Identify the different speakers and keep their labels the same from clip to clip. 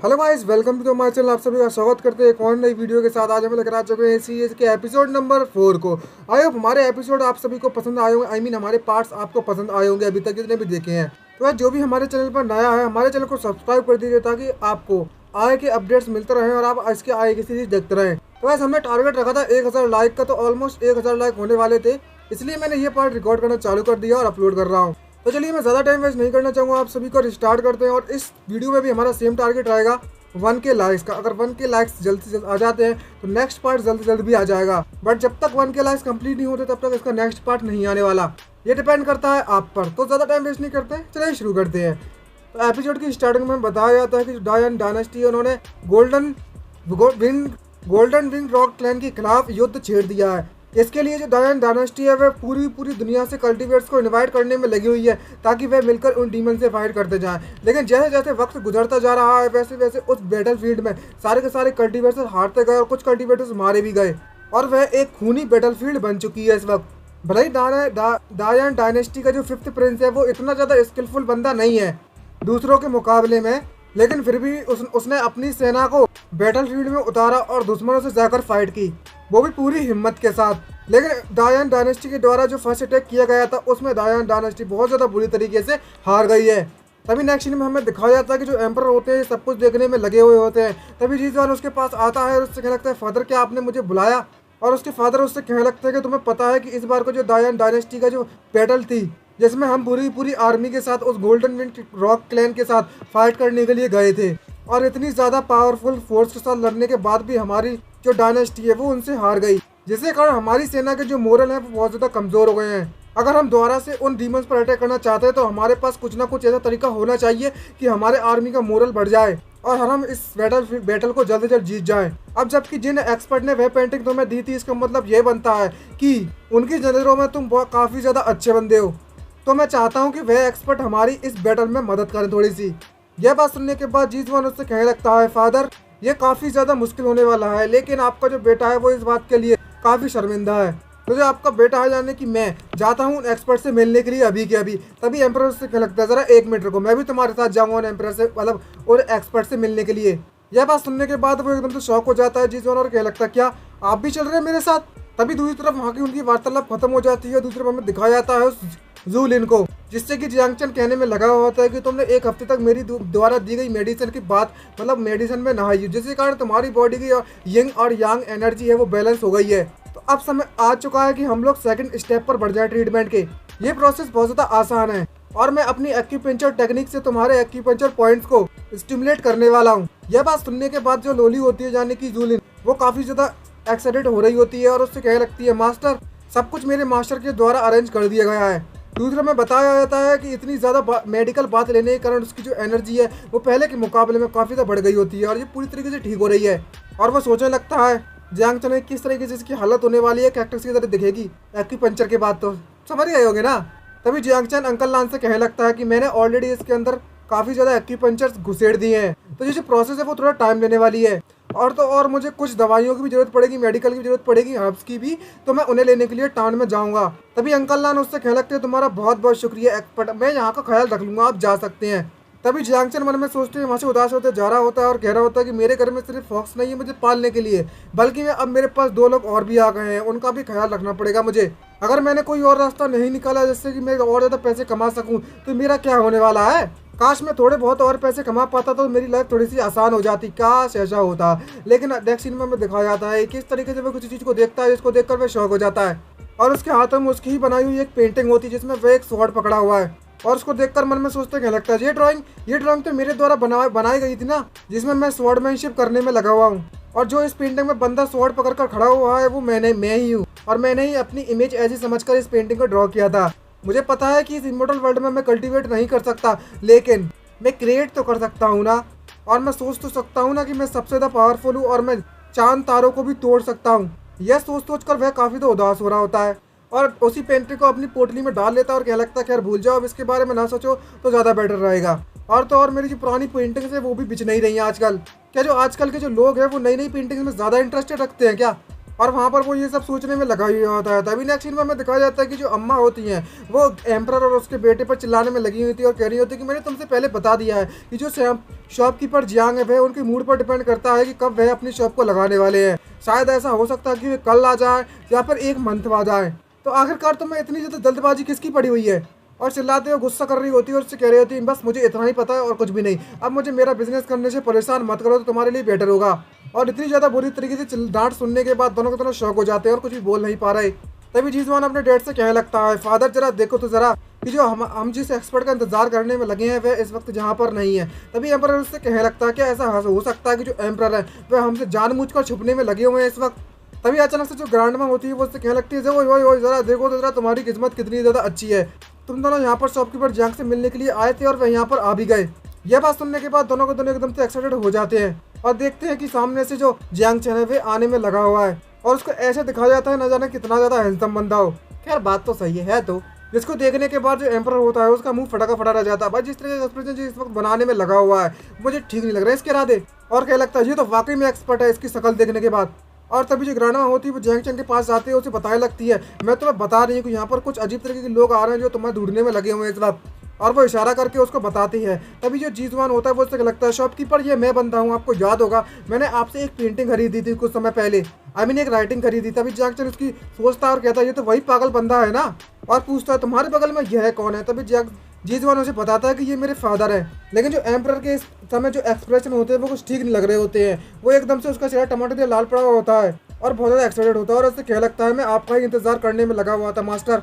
Speaker 1: Hello guys, welcome to my channel. आप सभी का स्वागत करते हैं एक और नई वीडियो के साथ। आज हम लेकर आ चुके हैं सीरीज के एपिसोड नंबर 4 को। आई होप हमारे एपिसोड आप सभी को पसंद आए होंगे। आई मीन हमारे पार्ट्स आपको पसंद आए होंगे अभी तक जितने भी देखे हैं। तो आज जो भी हमारे चैनल पर नया है, हमारे चैनल को सब्सक्राइब कर दीजिए ताकि आपको आगे के अपडेट्स मिलते रहें और आप इसके आगे की सीरीज देखते रहें। तो वैसे हमने टारगेट रखा था 1000 लाइक का, तो ऑलमोस्ट 1000 लाइक होने वाले थे, इसलिए मैंने ये पार्ट रिकॉर्ड करना चालू कर दिया और अपलोड कर रहा हूँ। तो चलिए मैं ज़्यादा टाइम वेस्ट नहीं करना चाहूँगा, आप सभी को स्टार्ट करते हैं। और इस वीडियो में भी हमारा सेम टारगेट रहेगा 1K लाइक्स का। अगर 1K लाइक्स जल्द से जल्द आ जाते हैं तो नेक्स्ट पार्ट जल्द से जल्द भी आ जाएगा, बट जब तक 1K लाइक्स कंप्लीट नहीं होते तब तक इसका नेक्स्ट पार्ट नहीं आने वाला। ये डिपेंड करता है आप पर। तो ज़्यादा टाइम वेस्ट नहीं करते, चलिए शुरू करते हैं। तो एपिसोड की स्टार्टिंग में बताया जाता है कि जो डायन डायनेस्टी है उन्होंने गोल्डन विंग रॉक क्लैन के खिलाफ युद्ध छेड़ दिया है। इसके लिए जो डायन डायनेस्टी है वह पूरी दुनिया से कल्टिवेट्स को इनवाइट करने में लगी हुई है ताकि वे मिलकर उन डीमन से फाइट करते जाएं। लेकिन जैसे जैसे वक्त गुजरता जा रहा है वैसे वैसे उस बैटल फील्ड में सारे के सारे कल्टिवेटर्स हारते गए और कुछ कल्टिवेटर्स मारे भी गए और वह एक खूनी बैटल फील्ड बन चुकी है इस वक्त। भले ही डायन डायनेस्टी का जो 5th प्रिंस है वो इतना ज़्यादा स्किलफुल बंदा नहीं है दूसरों के मुकाबले में, लेकिन फिर भी उसने अपनी सेना को बैटल फील्ड में उतारा और दुश्मनों से जाकर फाइट की, वो भी पूरी हिम्मत के साथ। लेकिन डायन डायनेस्टी के द्वारा जो फर्स्ट अटैक किया गया था उसमें डायन डायनेस्टी बहुत ज़्यादा बुरी तरीके से हार गई है। तभी नेक्स्ट सीन में हमें दिखाया जाता है कि जो एम्पर होते हैं सब कुछ देखने में लगे हुए होते हैं। तभी जीजान उसके पास आता है और उससे कहने लगता है, फादर क्या आपने मुझे बुलाया? और उसके फादर उससे कहने लगते हैं कि तुम्हें पता है कि इस बार को जो डायन डायनेस्टी का जो बैटल थी जिसमें हम पूरी आर्मी के साथ उस गोल्डन विंग रॉक क्लैन के साथ फाइट करने के लिए गए थे और इतनी ज़्यादा पावरफुल फोर्स के साथ लड़ने के बाद भी हमारी जो डायनेस्टी है वो उनसे हार गई, जिसके कारण हमारी सेना के जो मोरल है वो बहुत ज़्यादा कमज़ोर हो गए हैं। अगर हम दोबारा से उन डीमंस पर अटैक करना चाहते हैं तो हमारे पास कुछ ना कुछ ऐसा तरीका होना चाहिए कि हमारे आर्मी का मोरल बढ़ जाए और हम इस बैटल को जल्द से जल्द जीत जाएं। अब जबकि जिन एक्सपर्ट ने वह पेंटिंग तुम्हें दी थी, इसका मतलब ये बनता है कि उनकी नज़रों में तुम काफ़ी ज़्यादा अच्छे बंदे हो। तो मैं चाहता हूँ कि वह एक्सपर्ट हमारी इस बैटल में मदद करें थोड़ी सी। यह बात सुनने के बाद जीजवान उससे कहने लगता है, फादर ये काफ़ी ज़्यादा मुश्किल होने वाला है, लेकिन आपका जो बेटा है वो इस बात के लिए काफ़ी शर्मिंदा है। तो जो आपका बेटा है यानी कि मैं जाता हूँ उन एक्सपर्ट से मिलने के लिए अभी के अभी। तभी एम्परर उससे कहने लगता है, ज़रा 1 मिनट रुको, मैं भी तुम्हारे साथ जाऊँगा उन एम्परर से मतलब और एक्सपर्ट से मिलने के लिए। यह बात सुनने के बाद वो एकदम से शॉक हो जाता है जीजवान और कहने लगता है, क्या आप भी चल रहे हैं मेरे साथ? तभी दूसरी तरफ वहाँ की उनकी वार्तालाप खत्म हो जाती है। दूसरी तरफ हमें दिखाया जाता है उस जूलिन को, जिससे कि जियांगचन कहने में लगा हुआ होता है कि तुमने 1 हफ्ते तक मेरी द्वारा दी गई मेडिसिन की बात मतलब मेडिसिन में नहाई, जिसके कारण तुम्हारी बॉडी की यंग और यांग एनर्जी है वो बैलेंस हो गई है। तो अब समय आ चुका है कि हम लोग सेकंड स्टेप पर बढ़ जाए ट्रीटमेंट के। ये प्रोसेस बहुत ज़्यादा आसान है और मैं अपनी एक्यूपेंचर टेक्निक से तुम्हारे एक्यूपेंचर पॉइंट्स को स्टिमुलेट करने वाला हूँ। यह बात सुनने के बाद जो लोली होती है यानी कि जूलिन, वो काफ़ी ज़्यादा एक्साइटेड हो रही होती है और उससे कहने लगती है, मास्टर सब कुछ मेरे मास्टर के द्वारा अरेंज कर दिया गया है। दूसरे में बताया जाता है कि इतनी ज़्यादा मेडिकल बात लेने के कारण उसकी जो एनर्जी है वो पहले के मुकाबले में काफ़ी ज़्यादा बढ़ गई होती है और ये पूरी तरीके से ठीक हो रही है। और वो सोचने लगता है जियांगचन में किस तरीके से इसकी हालत होने वाली है, कैक्टस की तरह दिखेगी एक्यूपंक्चर के बाद। तो समझ गए होंगे ना। तभी जियांगचन अंकल लान से कहने लगता है कि मैंने ऑलरेडी इसके अंदर काफ़ी ज़्यादा एक्यूपंक्चर्स घुसेड़ दिए हैं, तो ये जो प्रोसेस है वो थोड़ा टाइम लेने वाली है और मुझे कुछ दवाइयों की भी जरूरत पड़ेगी, मेडिकल की भी जरूरत पड़ेगी, हर्ब्स की भी, तो मैं उन्हें लेने के लिए टाउन में जाऊंगा। तभी अंकल लान उससे कहने लगते हैं, तुम्हारा बहुत बहुत शुक्रिया एक्सपर्ट, मैं यहाँ का ख्याल रख लूँगा, आप जा सकते हैं। तभी जियांगचन मन में सोचते हैं, वहाँ से उदास होते जा रहा होता है और कह रहा होता है कि मेरे घर में सिर्फ फॉक्स नहीं है मुझे पालने के लिए, बल्कि अब मेरे पास 2 लोग और भी आ गए हैं, उनका भी ख्याल रखना पड़ेगा मुझे। अगर मैंने कोई और रास्ता नहीं निकाला जिससे कि मैं और ज़्यादा पैसे कमा सकूँ तो मेरा क्या होने वाला है। काश मैं थोड़े बहुत और पैसे कमा पाता तो मेरी लाइफ थोड़ी सी आसान हो जाती, काश ऐसा होता। लेकिन नेक्स्ट सीन में हमें दिखाया जाता है किस तरीके से वह किसी चीज़ को देखता है जिसको देखकर वह शौक हो जाता है और उसके हाथों में उसकी ही बनाई हुई एक पेंटिंग होती है जिसमें वह एक स्वॉर्ड पकड़ा हुआ है और उसको देखकर मन में सोचते क्या लगता है, ये ड्राइंग तो मेरे द्वारा बनाई गई थी ना, जिसमें मैं स्वॉर्डमैनशिप करने में लगा हुआ हूँ और जो इस पेंटिंग में बंदा स्वॉर्ड पकड़कर खड़ा हुआ है वो मैं ही हूँ और मैंने ही अपनी इमेज ऐसी समझकर इस पेंटिंग को ड्रॉ किया था। मुझे पता है कि इस इमोर्टल वर्ल्ड में मैं कल्टिवेट नहीं कर सकता, लेकिन मैं क्रिएट तो कर सकता हूँ ना, और मैं सोच तो सकता हूँ ना कि मैं सबसे ज़्यादा पावरफुल हूँ और मैं चांद तारों को भी तोड़ सकता हूँ। यह सोच कर वह काफ़ी तो उदास हो रहा होता है और उसी पेंटिंग को अपनी पोटली में डाल लेता है और कहने लगता है, खैर भूल जाओ, अब इसके बारे में ना सोचो तो ज़्यादा बेटर रहेगा। और तो और मेरी जो पुरानी पेंटिंग्स है वो भी बिच नहीं रही हैं आजकल। क्या जो आजकल के जो लोग हैं वो नई पेंटिंग्स में ज़्यादा इंटरेस्टेड रखते हैं क्या? और वहाँ पर वो ये सब सोचने में लगा ही होता है। तभी नेक्स्ट सीन में हमें दिखाया जाता है कि जो अम्मा होती हैं वो एम्परर और उसके बेटे पर चिल्लाने में लगी हुई थी और कह रही होती है कि मैंने तुमसे पहले बता दिया है कि जो शॉपकीपर जियांग है वह उनके मूड पर डिपेंड करता है कि कब वह अपनी शॉप को लगाने वाले हैं। शायद ऐसा हो सकता है कि वे कल आ जाए या फिर एक मंथ बाद आए। तो आखिरकार तुम्हें इतनी ज़्यादा जल्दबाजी किसकी पड़ी हुई है? और चिल्लाते हुए गुस्सा कर रही होती है और उससे कह रही होती है बस मुझे इतना ही पता है और कुछ भी नहीं। अब मुझे मेरा बिजनेस करने से परेशान मत करो तो तुम्हारे लिए बेटर होगा। और इतनी ज़्यादा बुरी तरीके से डांट सुनने के बाद दोनों के दोनों शौक हो जाते हैं और कुछ भी बोल नहीं पा रहे। तभी जीजवान अपने डैड से कहने लगता है फादर जरा देखो तो जरा कि जो हम जिस एक्सपर्ट का इंतजार करने में लगे हैं वह इस वक्त जहाँ पर नहीं है। तभी एम्परर उससे कहने लगता है कि ऐसा हो सकता है कि जो एम्परर है वह हमसे जानबूझकर छुपने में लगे हुए हैं इस वक्त। तभी अचानक से जो ग्रैंड माँ होती है वो उससे कहने लगती है ओए जरा देखो तो जरा तुम्हारी किस्मत कितनी ज़्यादा अच्छी है। तुम दोनों यहाँ पर शॉपकीपर जियांग से मिलने के लिए आए थे और वह यहाँ पर आ भी गए। यह बात सुनने के बाद दोनों के दोनों एकदम से एक्साइटेड हो जाते हैं और देखते हैं कि सामने से जो जियांग चैन है वे आने में लगा हुआ है और उसको ऐसे दिखाया जाता है न जाने कितना ज़्यादा हैंडसम बंदा हो। खैर बात तो सही है तो जिसको देखने के बाद जो एम्परर होता है उसका मुंह फटा फटा रह जाता है। भाई जिस तरह का एक्सप्रेशन जो इस वक्त बनाने में लगा हुआ है मुझे ठीक नहीं लग रहा है इसके इरादे। और क्या लगता है ये तो वाकई में एक्सपर्ट है इसकी शक्ल देखने के बाद। और तभी जो ग्रांड माँ होती है वो जियांग चैन के पास जाती है उसे बताने लगती है मैं तुम्हें बता रही हूँ कि यहाँ पर कुछ अजीब तरीके के लोग आ रहे हैं जो तुम्हें ढूंढने में लगे हुए हैं इस वक्त। और वो इशारा करके उसको बताती है। तभी जो जीजवान होता है वो उससे लगता है शॉपकीपर ये मैं बंदा हूँ, आपको याद होगा मैंने आपसे एक पेंटिंग खरीदी थी कुछ समय पहले, एक राइटिंग खरीदी। तभी जियांग चैन उसकी सोचता है और कहता है ये तो वही पागल बंदा है ना, और पूछता है तुम्हारे बगल में यह कौन है। तभी जीजवान उसे बताता है कि ये मेरे फादर है। लेकिन जो एम्परर के इस समय जो एक्सप्रेशन होते हैं वो कुछ ठीक नहीं लग रहे होते हैं। वो एकदम से उसका चेहरा टमाटर से लाल पड़ा हुआ होता है और बहुत ज़्यादा एक्साइटेड होता है और उससे कहने लगता है मैं आपका ही इंतजार करने में लगा हुआ था मास्टर,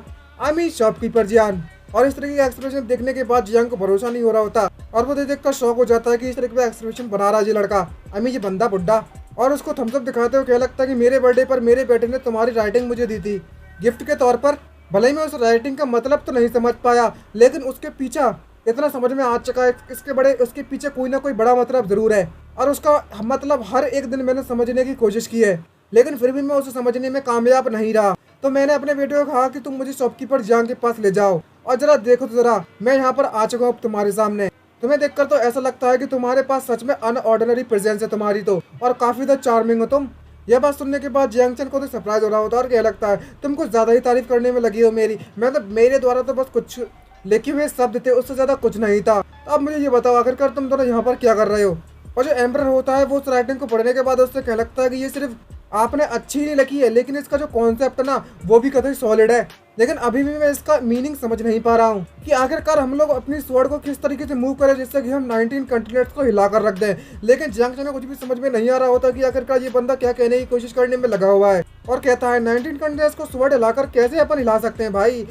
Speaker 1: शॉपकीपर जियान। और इस तरीके का एक्सप्रेशन देखने के बाद जियांग को भरोसा नहीं हो रहा होता और वो देख कर शौक हो जाता है कि इस तरीके का एक्सप्रेशन बना रहा है ये लड़का, ये बंदा बुड्ढा। और उसको थम्सअप दिखाते हुए कहने लगता है कि मेरे बर्थडे पर मेरे बेटे ने तुम्हारी राइटिंग मुझे दी थी गिफ्ट के तौर पर। भले ही मैं उस राइटिंग का मतलब तो नहीं समझ पाया लेकिन उसके पीछे इतना समझ में आ चुका है उसके पीछे कोई ना कोई बड़ा मतलब जरूर है। और उसका मतलब हर एक दिन मैंने समझने की कोशिश की है लेकिन फिर भी मैं उसे समझने में कामयाब नहीं रहा। तो मैंने अपने बेटे को कहा कि तुम मुझे शॉपकीपर जियांग के पास ले जाओ और जरा देखो तो जरा मैं यहाँ पर आ चुका हूँ तुम्हारे सामने। तुम्हें देखकर तो ऐसा लगता है कि तुम्हारे पास सच में अनऑर्डिनरी प्रेजेंस है तुम्हारी तो, और काफी ज़्यादा चार्मिंग हो तुम। यह बात सुनने के बाद जियांग चैन को तो सरप्राइज हो रहा होता है और क्या लगता है तुम कुछ ज़्यादा ही तारीफ करने में लगी हो मेरी। मैं तो मेरे द्वारा तो बस कुछ लिखे हुए शब्द थे उससे ज़्यादा कुछ नहीं था। अब मुझे ये बताओ आखिरकार तुम दोनों यहाँ पर क्या कर रहे हो। और जो एम्परर होता है वो उस राइटिंग को पढ़ने के बाद उससे कह लगता है कि ये सिर्फ आपने अच्छी नहीं लिखी है लेकिन इसका जो कॉन्सेप्ट है ना वो भी कतई सॉलिड है। लेकिन अभी भी मैं इसका मीनिंग समझ नहीं पा रहा हूँ कि आखिरकार हम लोग अपनी स्वॉर्ड को किस तरीके से मूव करें जिससे कि हम 19 कंटिनेंट्स को हिला कर रख दें। लेकिन जियांग चैन को कुछ भी समझ में नहीं आ रहा होता कि आखिरकार ये बंदा क्या कहने की कोशिश करने में लगा हुआ है और कहता है 19 कंटिनेंट्स को स्वॉर्ड हिलाकर कैसे अपन हिला सकते हैं भाई।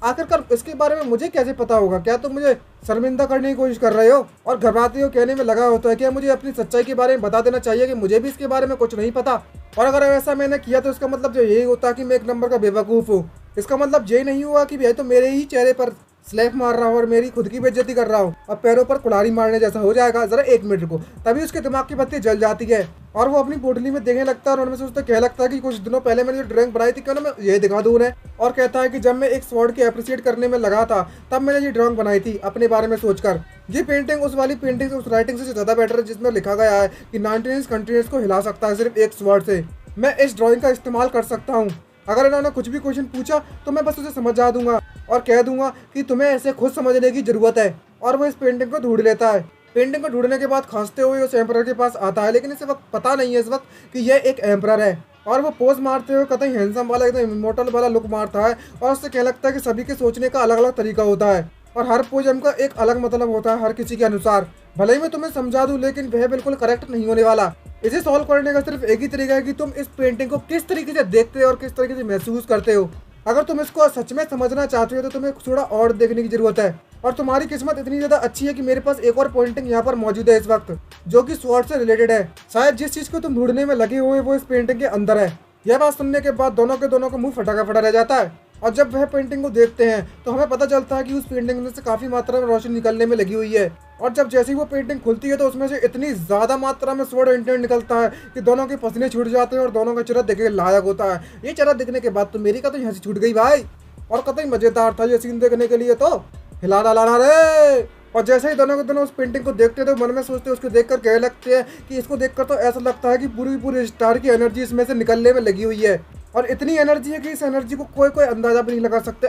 Speaker 1: आखिरकार इसके बारे में मुझे कैसे पता होगा, क्या तुम मुझे शर्मिंदा करने की कोशिश कर रहे हो। और घबराते हो कहने में लगा होता है क्या मुझे अपनी सच्चाई के बारे में बता देना चाहिए कि मुझे भी इसके बारे में कुछ नहीं पता। और अगर ऐसा मैंने किया तो इसका मतलब जो यही होता कि मैं एक नंबर का बेवकूफ़ हूँ। इसका मतलब ये नहीं हुआ कि भाई तो मेरे ही चेहरे पर स्लैप मार रहा हूँ और मेरी खुद की बेइज्जती कर रहा हूँ और पैरों पर कुल्हाड़ी मारने जैसा हो जाएगा। जरा एक मिनट को। तभी उसके दिमाग की बत्ती जल जाती है और वो अपनी पोटली में देखने लगता है और उनमें से उससे कह लगता है कि कुछ दिनों पहले मैंने जो ड्राइंग बनाई थी क्यों ना मैं ये दिखा दूँ उन्हें। और कहता है कि जब मैं एक स्वॉर्ड की अप्रिशिएट करने में लगा था तब मैंने ये ड्राइंग बनाई थी अपने बारे में सोचकर। ये पेंटिंग उस वाली पेंटिंग से उस राइटिंग से ज़्यादा बेटर है जिसमें लिखा गया है कि 19 कंट्रीज को हिला सकता है सिर्फ एक स्वॉर्ड से। मैं इस ड्राइंग का इस्तेमाल कर सकता हूँ। अगर इन्होंने कुछ भी क्वेश्चन पूछा तो मैं बस उसे समझा दूंगा और कह दूंगा कि तुम्हें ऐसे खुद समझने की जरूरत है। और वो इस पेंटिंग को ढूंढ लेता है। पेंटिंग को ढूंढने के बाद खांसते हुए उस एम्परर के पास आता है लेकिन इस वक्त पता नहीं है इस वक्त कि यह एक एम्परर है। और वो पोज मारते हुए कतई हैंडसम वाला एकदम इमोर्टल वाला लुक मारता है और उससे कह लगता है कि सभी के सोचने का अलग अलग तरीका होता है और हर पोएम का एक अलग मतलब होता है हर किसी के अनुसार। भले ही मैं तुम्हें समझा दूं लेकिन वह बिल्कुल करेक्ट नहीं होने वाला। इसे सॉल्व करने का सिर्फ एक ही तरीका है कि तुम इस पेंटिंग को किस तरीके से देखते हो और किस तरीके से महसूस करते हो। अगर तुम इसको सच में समझना चाहते हो तो तुम्हें थोड़ा और देखने की जरूरत है। और तुम्हारी किस्मत इतनी ज़्यादा अच्छी है कि मेरे पास एक और पेंटिंग यहाँ पर मौजूद है इस वक्त जो कि स्वॉर्ड से रिलेटेड है। शायद जिस चीज़ को तुम ढूंढने में लगे हुए वो इस पेंटिंग के अंदर है। यह बात सुनने के बाद दोनों के दोनों का मुंह फटा रह जाता है। और जब वह पेंटिंग को देखते हैं तो हमें पता चलता है कि उस पेंटिंग में से काफ़ी मात्रा में रोशनी निकलने में लगी हुई है। और जब जैसे ही वो पेंटिंग खुलती है तो उसमें से इतनी ज़्यादा मात्रा में स्वॉर्ड इंटेंट निकलता है कि दोनों के पसीने छूट जाते हैं और दोनों का चेहरा देखने लायक होता है। ये चेहरा देखने के बाद तो मेरी का तो यहाँ से छूट गई भाई। और कतई मज़ेदार था ये सीन देखने के लिए तो हिलाना लाना रे। और जैसे ही दोनों के दोनों उस पेंटिंग को देखते थे मन में सोचते उसको देखकर कहने लगते हैं कि इसको देखकर तो ऐसा लगता है कि पूरी पूरी स्टार की एनर्जी इसमें से निकलने में लगी हुई है और इतनी एनर्जी है कि इस एनर्जी को कोई कोई अंदाजा भी नहीं लगा सकते।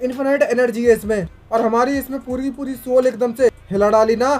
Speaker 1: इन्फिनाइट एनर्जी है इसमें और हमारी इसमें पूरी की पूरी सोल एकदम से हिला डाली ना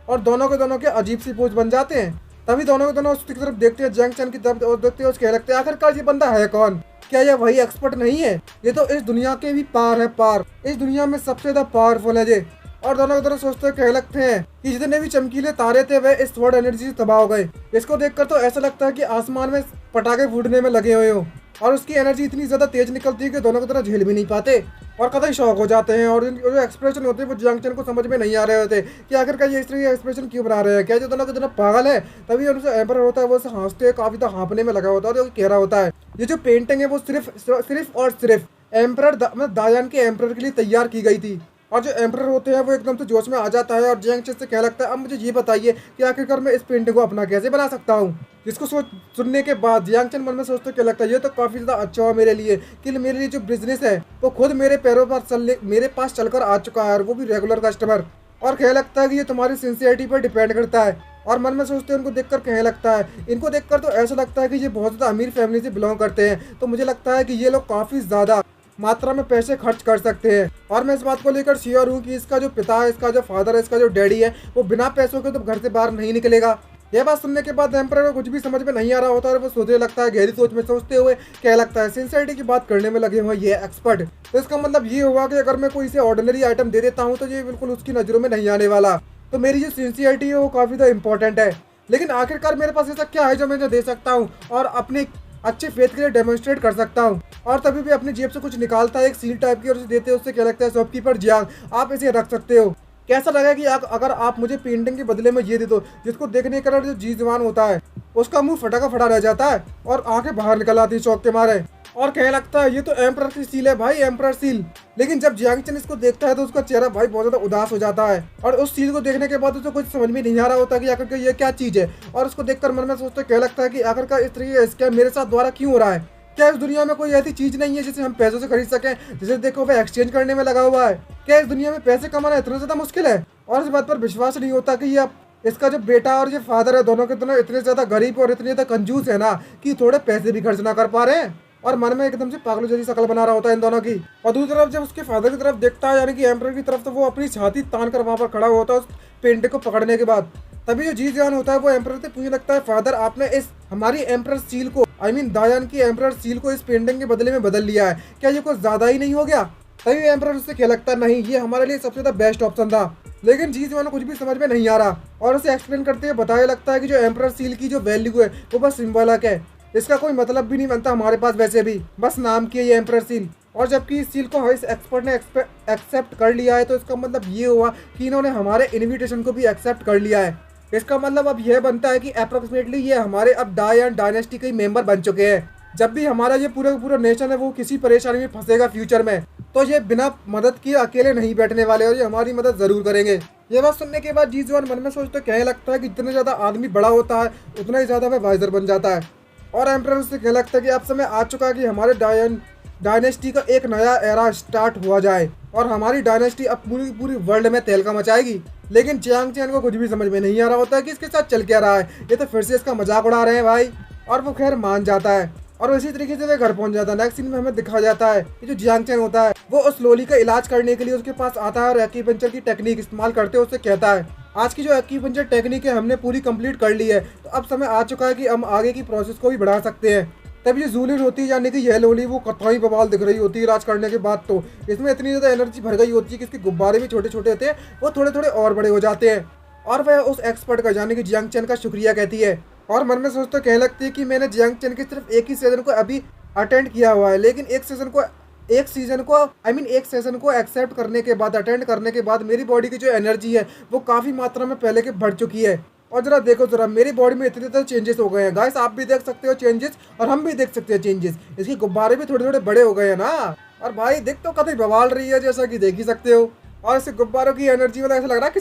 Speaker 1: और दोनों के अजीब सी पोज बन जाते हैं। तभी दोनों के दोनों उसकी तरफ देखते हैं, जंग चैन की तरफ और देखते हैं, उसके लगते हैं आखिरकार ये बंदा है कौन, क्या ये वही एक्सपर्ट नहीं है, ये तो इस दुनिया के भी पार है, पार इस दुनिया में सबसे ज्यादा पावरफुल है ये। और दोनों के दोनों सोचते हैं, कहने लगते हैं कि जितने भी चमकीले तारे थे वे इस वर्ड एनर्जी से तबाह हो गए। इसको देखकर तो ऐसा लगता है कि आसमान में पटाखे फूटने में लगे हुए हो और उसकी एनर्जी इतनी ज्यादा तेज निकलती है कि दोनों की तरह झेल भी नहीं पाते और कतई शौक हो जाते हैं। और जो एक्सप्रेशन होते हैं वो जियांग चैन को समझ में नहीं आ रहे होते कि आखिरकार ये इस तरह एक्सप्रेशन क्यों बना रहे हैं, क्या जो दोनों के दोनों पागल है। तभी उनसे एम्पर होता है वो उसे हंसते हैं, काफी ज्यादा हाँपने में लगा होता है और कह रहा होता है ये जो पेंटिंग है वो सिर्फ और सिर्फ एम्पर दायान के एम्पर के लिए तैयार की गई थी। और जो एम्पर होते हैं वो एकदम से जोश में आ जाता है और जियांग चैन से कहने लगता है अब मुझे ये बताइए कि आखिरकार मैं इस पेंटिंग को अपना कैसे बना सकता हूँ। जिसको सुनने के बाद जियांग चैन मन में सोचते क्या लगता है ये तो काफी ज्यादा अच्छा हुआ मेरे लिए कि मेरे लिए जो बिजनेस है वो खुद मेरे पैरों पर मेरे पास चलकर आ चुका है और वो भी रेगुलर कस्टमर। और कहने लगता है कि ये तुम्हारी सिंसियरिटी पर डिपेंड करता है। और मन में सोचते हैं उनको देखकर कहने लगता है, इनको देखकर तो ऐसा लगता है कि ये बहुत ज़्यादा अमीर फैमिली से बिलोंग करते हैं, तो मुझे लगता है कि ये लोग काफ़ी ज़्यादा मात्रा में पैसे खर्च कर सकते हैं। और मैं इस बात को लेकर श्योर हूँ कि इसका जो पिता है, इसका जो फादर है, इसका जो डैडी है वो बिना पैसों के तो घर से बाहर नहीं निकलेगा। यह बात सुनने के बाद एम्पर को कुछ भी समझ में नहीं आ रहा होता और वो सोचने लगता है, गहरी सोच में सोचते हुए क्या लगता है सिंसियरिटी की बात करने में लगे हुए ये एक्सपर्ट, तो इसका मतलब ये हुआ कि अगर मैं कोई इसे ऑर्डिनरी आइटम दे देता हूँ तो ये बिल्कुल उसकी नज़रों में नहीं आने वाला। तो मेरी जो सिंसियरिटी है वो काफ़ी ज़्यादा इंपॉर्टेंट है। लेकिन आखिरकार मेरे पास ऐसा क्या है जो मैं जो दे सकता हूँ और अपने अच्छे फेथ के लिए डेमोन्स्ट्रेट कर सकता हूँ। और तभी भी अपनी जेब से कुछ निकालता है एक सील टाइप की और उसे देते हैं। उससे क्या लगता है शॉपकीपर जियांग आप इसे रख सकते हो, कैसा लगा कि अगर आप मुझे पेंटिंग के बदले में ये दे दो। जिसको देखने के बाद जो जी जवान होता है उसका मुंह फटा का फटा रह जाता है और आंखें बाहर निकल आती है शौक के मारे और कहने लगता है ये तो एम्परर की सील है भाई, एम्परर सील। लेकिन जब जियांग चैन इसको देखता है तो उसका चेहरा भाई बहुत ज्यादा उदास हो जाता है और उस सील को देखने के बाद उसे कुछ समझ में नहीं आ रहा होता कि आखिरकार ये क्या चीज है। और उसको देखकर मन में सोचते कहने लगता है कि आखिरकार इस तरह स्कैम मेरे साथ द्वारा क्यों हो रहा है, क्या इस दुनिया में कोई ऐसी चीज नहीं है जिसे हम पैसों से खरीद सकें, जिसे देखो वह एक्सचेंज करने में लगा हुआ है। क्या इस दुनिया में पैसे कमाना इतना ज्यादा मुश्किल है। और इस बात पर विश्वास नहीं होता कि ये इसका जो बेटा और ये फादर है दोनों के दोनों इतने ज्यादा गरीब और इतने ज्यादा कंजूस है ना कि थोड़े पैसे भी खर्च ना कर पा रहे हैं। और मन में एकदम से पागलों जैसी शक्ल बना रहा होता है इन दोनों की। और दूसरी तरफ जब उसके फादर की तरफ देखता है यानी कि एम्परर की तरफ, तो वो अपनी छाती तान कर वहां पर खड़ा होता है उस पेंटिंग को पकड़ने के बाद। तभी जो जी जान होता है वो एम्परर से पूछने लगता है, फादर आपने इस हमारी एम्परर सील को दायान की एम्परर सील को इस पेंटिंग के बदले में बदल लिया है, क्या ये कुछ ज्यादा ही नहीं हो गया। तभी एम्परर उससे क्या लगता है, नहीं ये हमारे लिए सबसे ज्यादा बेस्ट ऑप्शन था। लेकिन जी जवान को कुछ भी समझ में नहीं आ रहा और उसे एक्सप्लेन करते हुए बताया लगता है कि जो एम्परर सील की जो वैल्यू है वो बस सिंबॉलिक है, इसका कोई मतलब भी नहीं बनता हमारे पास, वैसे भी बस नाम की है ये एम्परर सील। और जबकि इस सील को इस एक्सपर्ट ने एक्सेप्ट कर लिया है तो इसका मतलब ये हुआ कि इन्होंने हमारे इन्विटेशन को भी एक्सेप्ट कर लिया है। इसका मतलब अब यह बनता है कि अप्रोक्सीमेटली ये हमारे अब डायन डायनेस्टी के मेंबर बन चुके हैं। जब भी हमारा ये पूरा नेशन है वो किसी परेशानी में फंसेगा फ्यूचर में, तो ये बिना मदद किए अकेले नहीं बैठने वाले और ये हमारी मदद जरूर करेंगे। ये बात सुनने के बाद जी जवान मन में सोचते कहने लगता है कि जितना ज्यादा आदमी बड़ा होता है उतना ही ज्यादा वह वाइजर बन जाता है। और एम्परर से कहने लगता है कि अब समय आ चुका है कि हमारे डायनेस्टी का एक नया एरा स्टार्ट हुआ जाए और हमारी डायनेस्टी अब पूरी वर्ल्ड में तहलका मचाएगी। लेकिन जियांग चैन को कुछ भी समझ में नहीं आ रहा होता है कि इसके साथ चल क्या रहा है, ये तो फिर से इसका मजाक उड़ा रहे हैं भाई। और वो खैर मान जाता है और इसी तरीके से वह घर पहुंच जाता है। नेक्स्ट सीन में हमें दिखा जाता है कि जो जियांग चैन होता है वो उस लोली का इलाज करने के लिए उसके पास आता है और एक्यूपंक्चर की टेक्निक इस्तेमाल करते हुए उससे कहता है, आज की जो एक्यूपंक्चर टेक्निक है हमने पूरी कंप्लीट कर ली है, तो अब समय आ चुका है कि हम आगे की प्रोसेस को भी बढ़ा सकते हैं। तब ये जूलिन होती है यानी कि यह लोली वो कतई बवाल दिख रही होती है इलाज करने के बाद। तो इसमें इतनी ज़्यादा एनर्जी भर गई होती है कि इसके गुब्बारे भी छोटे छोटे होते हैं, वो थोड़े थोड़े और बड़े हो जाते हैं। और वह उस एक्सपर्ट का यानी कि जियांग चैन का शुक्रिया कहती है और मन में सोचते कहने लगती है कि मैंने जियांग चैन के सिर्फ एक ही सीजन को अभी अटेंड किया हुआ है, लेकिन एक सेशन को एक्सेप्ट करने के बाद, अटेंड करने के बाद मेरी बॉडी की जो एनर्जी है वो काफ़ी मात्रा में पहले के बढ़ चुकी है। और जरा देखो जरा मेरी बॉडी में इतने ज़्यादा चेंजेस हो गए हैं गाइस, आप भी देख सकते हो चेंजेस और हम भी देख सकते हैं चेंजेस। इसके गुब्बारे भी थोड़े थोड़े बड़े हो गए हैं ना। और भाई देख तो कतई बवाल रही है जैसा कि देख ही सकते हो। और इस गुब्बारों की एनर्जी वाला ऐसा लग रहा है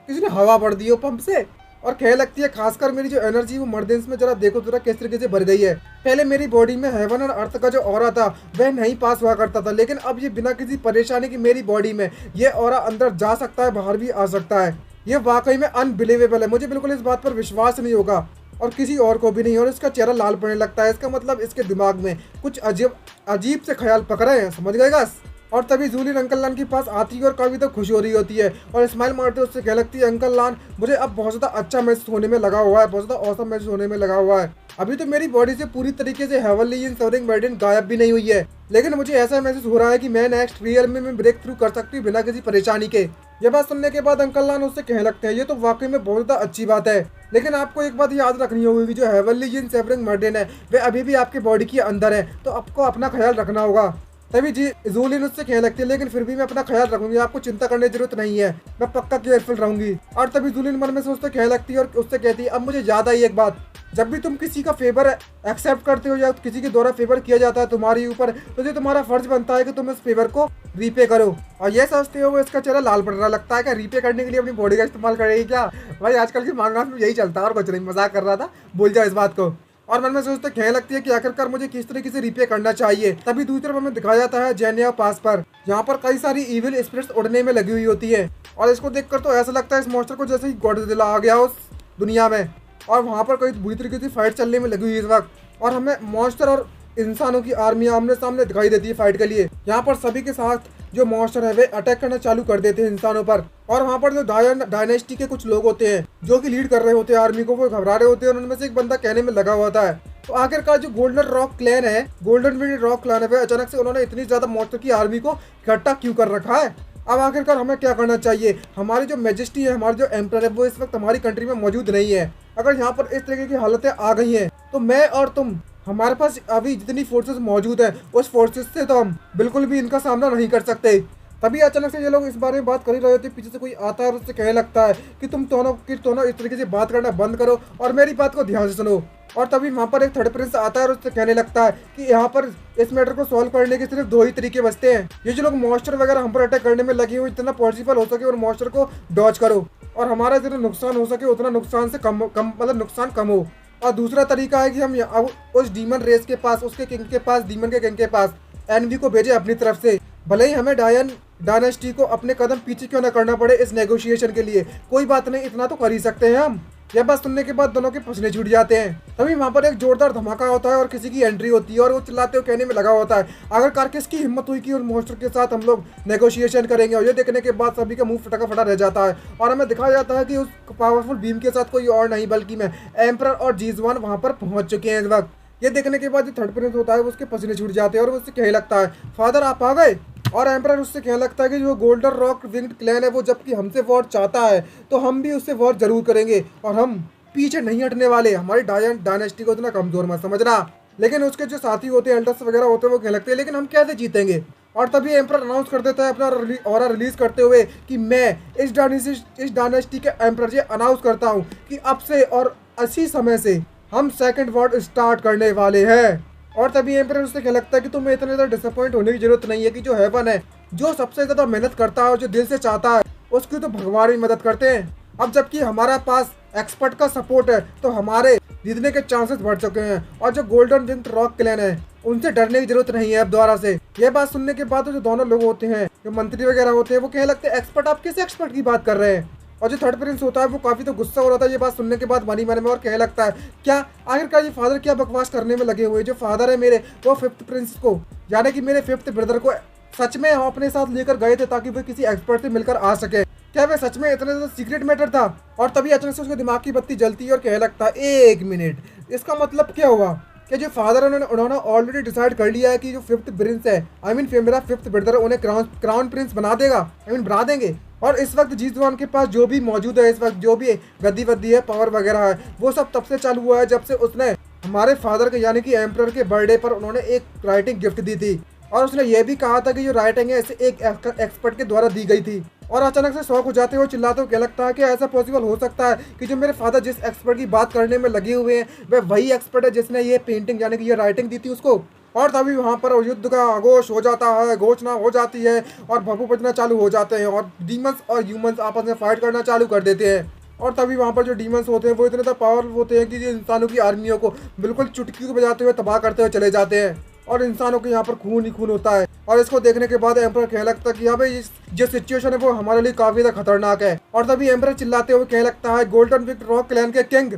Speaker 1: किसी ने हवा भर दी हो पंप से। और कह लगती है खासकर मेरी जो एनर्जी वो मर्देंस में जरा देखो जरा किस तरीके से भर गई है। पहले मेरी बॉडी में हेवन और अर्थ का जो ऑरा था वह नहीं पास हुआ करता था, लेकिन अब ये बिना किसी परेशानी की मेरी बॉडी में ये ऑरा अंदर जा सकता है, बाहर भी आ सकता है। ये वाकई में अनबिलीवेबल है, मुझे बिल्कुल इस बात पर विश्वास नहीं होगा और किसी और को भी नहीं। और इसका चेहरा लाल पड़ने लगता है, इसका मतलब इसके दिमाग में कुछ अजीब अजीब से ख्याल पकड़े हैं, समझ गए गस। और तभी जूलिन अंकल लान के पास आती है और काफ़ी तो खुश हो रही होती है और स्माइल मारते उससे कह लगती है अंकल लान मुझे अब बहुत ज़्यादा अच्छा महसूस होने में लगा हुआ है, बहुत ज़्यादा औसम महसूस होने में लगा हुआ है। अभी तो मेरी बॉडी से पूरी तरीके से हेवनली इन सोरिंग मेडिन गायब भी नहीं हुई है, लेकिन मुझे ऐसा महसूस हो रहा है कि मैं नेक्स्ट रियल में ब्रेक थ्रू कर सकती हूँ बिना किसी परेशानी के। ये बात सुनने के बाद अंकल लान उससे कहने लगते हैं ये तो वाकई में बहुत ज़्यादा अच्छी बात है, लेकिन आपको एक बात याद रखनी होगी कि जो हेवनली जिन सेवरिंग मर्डन है वे अभी भी आपकी बॉडी के अंदर है, तो आपको अपना ख्याल रखना होगा। तभी जी जूलिन उससे कहने लगती है लेकिन फिर भी मैं अपना ख्याल रखूंगी, आपको चिंता करने की जरूरत नहीं है, मैं पक्का केयरफुल रहूंगी। और तभी जूलिन मन में से उससे कहने लगती है और उससे कहती है अब मुझे याद आई एक बात, जब भी तुम किसी का फेवर एक्सेप्ट करते हो या किसी के द्वारा फेवर किया जाता है तुम्हारे ऊपर, तो ये तुम्हारा फर्ज बनता है कि तुम इस फेवर को रीपे करो। और ये सोचते हो वो इसका चेहरा लाल पड़ना लगता है, क्या रीपे करने के लिए अपनी बॉडी का इस्तेमाल करेगी क्या? भाई आजकल की मांगा में यही चलता है और कुछ नहीं, मजाक कर रहा था, भूल जाओ इस बात को। और मन में सोचते कहने लगती है कि आखिरकार मुझे किस तरीके से रिपे करना चाहिए। तभी दूसरी तरफ हमें दिखाया जाता है जेनिया पास पर, जहाँ पर कई सारी इविल स्पिरिट्स उड़ने में लगी हुई होती है और इसको देखकर तो ऐसा लगता है इस मॉन्स्टर को जैसे ही गॉडजिला आ गया उस दुनिया में। और वहाँ पर कई बुरी तरीके से फाइट चलने में लगी हुई है इस वक्त और हमें मॉन्स्टर और इंसानों की आर्मी आमने सामने दिखाई देती है फाइट के लिए। यहाँ पर सभी के साथ जो मॉन्स्टर है वे अटैक करना चालू कर देते हैं इंसानों पर। और वहाँ पर जो डायनेस्टी के कुछ लोग होते हैं जो कि लीड कर रहे होते हैं आर्मी को, वो घबरा रहे होते हैं और उनमें से एक बंदा कहने में लगा हुआ था तो आखिरकार जो गोल्डन रॉक क्लैन है, गोल्डन विंड रॉक क्लैन है, अचानक से उन्होंने इतनी ज्यादा मॉन्स्टर की आर्मी को इकट्ठा क्यों कर रखा है। अब आखिरकार हमें क्या करना चाहिए? हमारी जो मैजेस्टी है, हमारे जो एम्पर है, वो इस वक्त हमारी कंट्री में मौजूद नहीं है। अगर यहाँ पर इस तरीके की हालतें आ गई हैं तो मैं और तुम, हमारे पास अभी जितनी फोर्सेस मौजूद है उस फोर्सेस से तो हम बिल्कुल भी इनका सामना नहीं कर सकते। तभी अचानक से ये लोग इस बारे में बात कर ही रहे होते, पीछे से कोई आता है और उससे कहने लगता है कि तुम दोनों इस तरीके से बात करना बंद करो और मेरी बात को ध्यान से सुनो। और तभी वहाँ पर एक थर्ड प्रिंस आता है और उससे कहने लगता है कि यहाँ पर इस मैटर को सॉल्व करने के सिर्फ दो ही तरीके बचते हैं, ये जो लोग मॉन्स्टर वगैरह हम पर अटैक करने में लगे हुए जितना पॉसिबल हो सके और मॉन्स्टर को डॉज करो और हमारा जितना नुकसान हो सके उतना नुकसान से कम मतलब नुकसान कम हो। और दूसरा तरीका है कि हम उस डीमन रेस के पास, उसके किंग के पास, डीमन के किंग के पास एनवी को भेजे अपनी तरफ से, भले ही हमें डायनेस्टी को अपने कदम पीछे क्यों ना करना पड़े इस नेगोशिएशन के लिए, कोई बात नहीं, इतना तो कर ही सकते हैं हम। यह बात सुनने के बाद दोनों के पसीने छूट जाते हैं। तभी वहाँ पर एक जोरदार धमाका होता है और किसी की एंट्री होती है और वो चिल्लाते हुए कहने में लगा होता है आखिरकार किसकी हिम्मत हुई कि उस मॉन्स्टर के साथ हम लोग नेगोशिएशन करेंगे। और ये देखने के बाद सभी का मुंह फटा फटा रह जाता है और हमें दिखाया जाता है कि उस पावरफुल बीम के साथ कोई और नहीं बल्कि मैं एम्परर और जीजवान वहाँ पर पहुंच चुके हैं इस वक्त। ये देखने के बाद जो थर्ड प्रिंस होता है उसके पसीने छूट जाते हैं और उससे कहने लगता है फादर आप आ गए। और एम्परर उससे कहने लगता है कि जो गोल्डन रॉक विंग्ड क्लैन है वो जबकि हमसे वॉर चाहता है तो हम भी उससे वॉर जरूर करेंगे और हम पीछे नहीं हटने वाले, हमारी डायनेस्टी को इतना कमजोर मत समझना। लेकिन उसके जो साथी होते हैं, एल्डर्स वगैरह होते हैं, वो कहने लगते हैं लेकिन हम कैसे जीतेंगे। और तभी एम्परर अनाउंस कर देता है अपना ऑरा रिलीज करते हुए कि मैं इस डायनेस्टी के एम्परर ये अनाउंस करता हूँ कि अब से और इसी समय से हम सेकंड वॉर स्टार्ट करने वाले हैं। और तभी एम्परर उससे क्या लगता है कि तुम्हें इतने ज़्यादा डिसअपॉइंट होने की जरूरत नहीं है कि जो हेवन है, जो सबसे ज़्यादा मेहनत करता है और जो दिल से चाहता है उसकी तो भगवान भी मदद करते हैं। अब जबकि हमारा पास एक्सपर्ट का सपोर्ट है तो हमारे जीतने के चांसेस बढ़ चुके हैं और जो गोल्डन विंग्ड रॉक क्लैन है उनसे डरने की जरूरत नहीं है अब दोबारा से। यह बात सुनने के बाद जो दोनों लोग होते हैं, जो मंत्री वगैरह होते हैं, वो कहने लगते हैं एक्सपर्ट, आप किस एक्सपर्ट की बात कर रहे हैं। और जो थर्ड प्रिंस होता है वो काफी तो गुस्सा हो रहा था ये बात सुनने के बाद मन ही मन में और कहने लगता है क्या आखिरकार ये फादर क्या बकवास करने में लगे हुए। जो फादर है मेरे वो फिफ्थ प्रिंस को यानी कि मेरे फिफ्थ ब्रदर को सच में हम अपने साथ लेकर गए थे ताकि वो किसी एक्सपर्ट से मिलकर आ सके। क्या वह सच में इतना ज़्यादा सीक्रेट मैटर था? और तभी अचानक से उसके दिमाग की बत्ती जलती है और कहने लगता है एक मिनट, इसका मतलब क्या हुआ कि जो फादर है उन्होंने ऑलरेडी डिसाइड कर लिया है कि जो फिफ्थ प्रिंस है, आई मीन मेरा फिफ्थ ब्रदर उन्हें क्राउन प्रिंस बना देगा, आई मीन बना देंगे। और इस वक्त जीतवान के पास जो भी मौजूद है, इस वक्त जो भी गद्दी वद्दी है, पावर वगैरह है, वो सब तब से चालू हुआ है जब से उसने हमारे फादर के यानी कि एम्परर के बर्थडे पर उन्होंने एक राइटिंग गिफ्ट दी थी और उसने ये भी कहा था कि जो राइटिंग है इसे एक एक्सपर्ट के द्वारा दी गई थी। और अचानक से शौक हो जाते हो, चिल्लाते हो, क्या लगता है कि ऐसा पॉसिबल हो सकता है कि जो मेरे फादर जिस एक्सपर्ट की बात करने में लगे हुए हैं वह वही एक्सपर्ट है जिसने ये पेंटिंग यानी कि ये राइटिंग दी थी उसको। और तभी वहाँ पर युद्ध का आगोश हो जाता है, घोषणा हो जाती है और भभू बजना चालू हो जाते हैं और डीमंस और ह्यूमंस आपस में फाइट करना चालू कर देते हैं। और तभी वहाँ पर जो डीमंस होते हैं वो इतने ज़्यादा पावरफुल होते हैं कि ये इंसानों की आर्मियों को बिल्कुल चुटकी को बजाते हुए तबाह करते हुए चले जाते हैं और इंसानों के यहाँ पर खून ही खून होता है। और इसको देखने के बाद एम्पर कहने लगता है कि हाँ भाई जो सिचुएशन है वो हमारे लिए काफी ज्यादा खतरनाक है। और तभी एम्पर चिल्लाते हुए कहने लगता है गोल्डन विंग्ड रॉक क्लैन के किंग,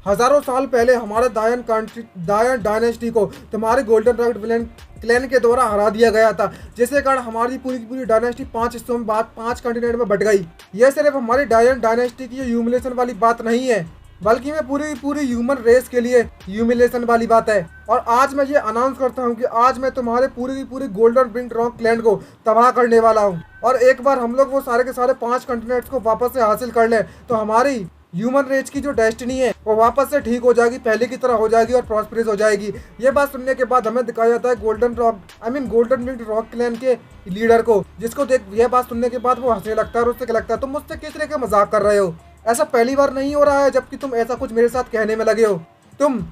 Speaker 1: हजारों साल पहले हमारे दायन डायनेस्टी को तुम्हारे गोल्डन रॉक क्लैन के द्वारा हरा दिया गया था, जिसके कारण हमारी पूरी की पूरी डायनेस्टी 5 हिस्सों में 5 कंटिनेंट में बट गई। यह सिर्फ हमारी डायन डायनेस्टी की ह्यूमिलेशन वाली बात नहीं है, बल्कि मैं पूरी पूरी ह्यूमन रेस के लिए ह्यूमिलेशन वाली बात है। और आज मैं ये अनाउंस करता हूँ कि आज मैं तुम्हारे पूरी की पूरी गोल्डन विंग्ड रॉक क्लैन को तबाह करने वाला हूँ। और एक बार हम लोग वो सारे के सारे 5 कंटिनेंट्स को वापस से हासिल कर लें तो हमारी ह्यूमन रेस की जो डेस्टिनी है वो वापस से ठीक हो जाएगी, पहले की तरह हो जाएगी और प्रॉस्परस हो जाएगी। ये बात सुनने के बाद हमें दिखाया जाता है गोल्डन विंग्ड रॉक क्लैन के लीडर को, जिसको देख यह बात सुनने के बाद वो हंसने लगता है और उससे क्या लगता है तुम मुझसे किस तरह का मजाक कर रहे हो, ऐसा पहली बार नहीं हो रहा है जबकि तुम ऐसा कुछ मेरे साथ कहने में लगे हो। तुम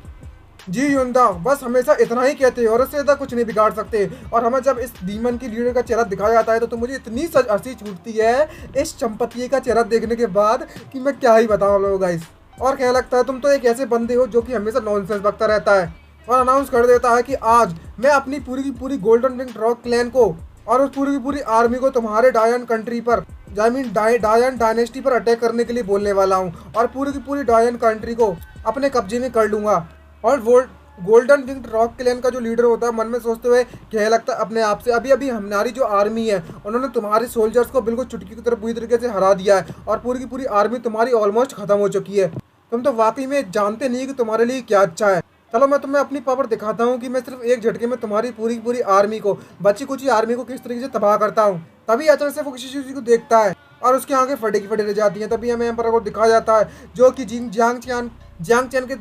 Speaker 1: जी युंदा बस हमेशा इतना ही कहते हो और इससे ज़्यादा कुछ नहीं बिगाड़ सकते। और हमें जब इस डीमन की लीडर का चेहरा दिखाया जाता है तो मुझे इतनी हंसी छूटती है इस चंपतिये का चेहरा देखने के बाद कि मैं क्या ही बताऊँ लोगों गाइस। और क्या लगता है तुम तो एक ऐसे बंदे हो जो कि हमेशा नॉनसेंस बकता रहता है। और अनाउंस कर देता है कि आज मैं अपनी पूरी की पूरी गोल्डन विंग्ड रॉक क्लैन को और उस पूरी की पूरी आर्मी को तुम्हारे डायन कंट्री पर डायन डायनेस्टी पर अटैक करने के लिए बोलने वाला हूँ और पूरी की पूरी डायन कंट्री को अपने कब्जे में कर लूंगा। और वो गोल्डन विंग्ड रॉक क्लैन का जो लीडर होता है मन में सोचते हुए कहने लगता है अपने आप से अभी अभी हमारी जो आर्मी है उन्होंने तुम्हारे सोल्जर्स को बिल्कुल चुटकी की तरह पूरी तरीके से हरा दिया है और पूरी की पूरी आर्मी तुम्हारी ऑलमोस्ट खत्म हो चुकी है। तुम तो वाकई में जानते नहीं कि तुम्हारे लिए क्या अच्छा है। चलो मैं तुम्हें अपनी पावर दिखाता हूँ कि मैं सिर्फ एक झटके में तुम्हारी पूरी की पूरी आर्मी को बची कुची आर्मी को किस तरीके से तबाह करता हूँ। तभी अचानक से वो किसी चीज को देखता है और उसकी आंखें फटे की फटे रह जाती हैं। तभी हमें एम्परर को दिखाया जाता है जो कि जियांग चैन के